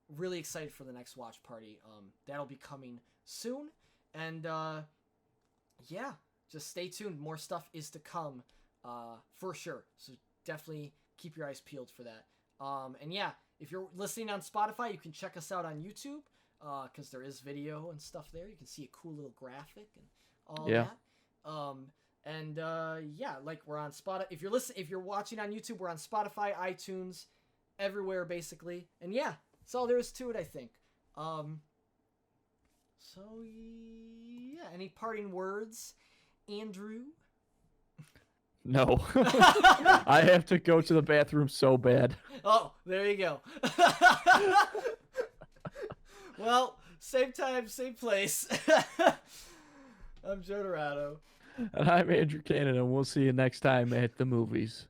Really excited for the next watch party. That'll be coming soon. And yeah, just stay tuned. More stuff is to come for sure. So definitely keep your eyes peeled for that. And yeah, if you're listening on Spotify, you can check us out on YouTube because there is video and stuff there. You can see a cool little graphic and all that. And yeah, like we're on Spotify. If you're watching on YouTube, we're on Spotify, iTunes, everywhere basically. And yeah, that's all there is to it, I think. So yeah, any parting words, Andrew? No. I have to go to the bathroom so bad. Oh, there you go. Well, same time, same place. I'm Joe Dorado. And I'm Andrew Cannon, and we'll see you next time at the movies.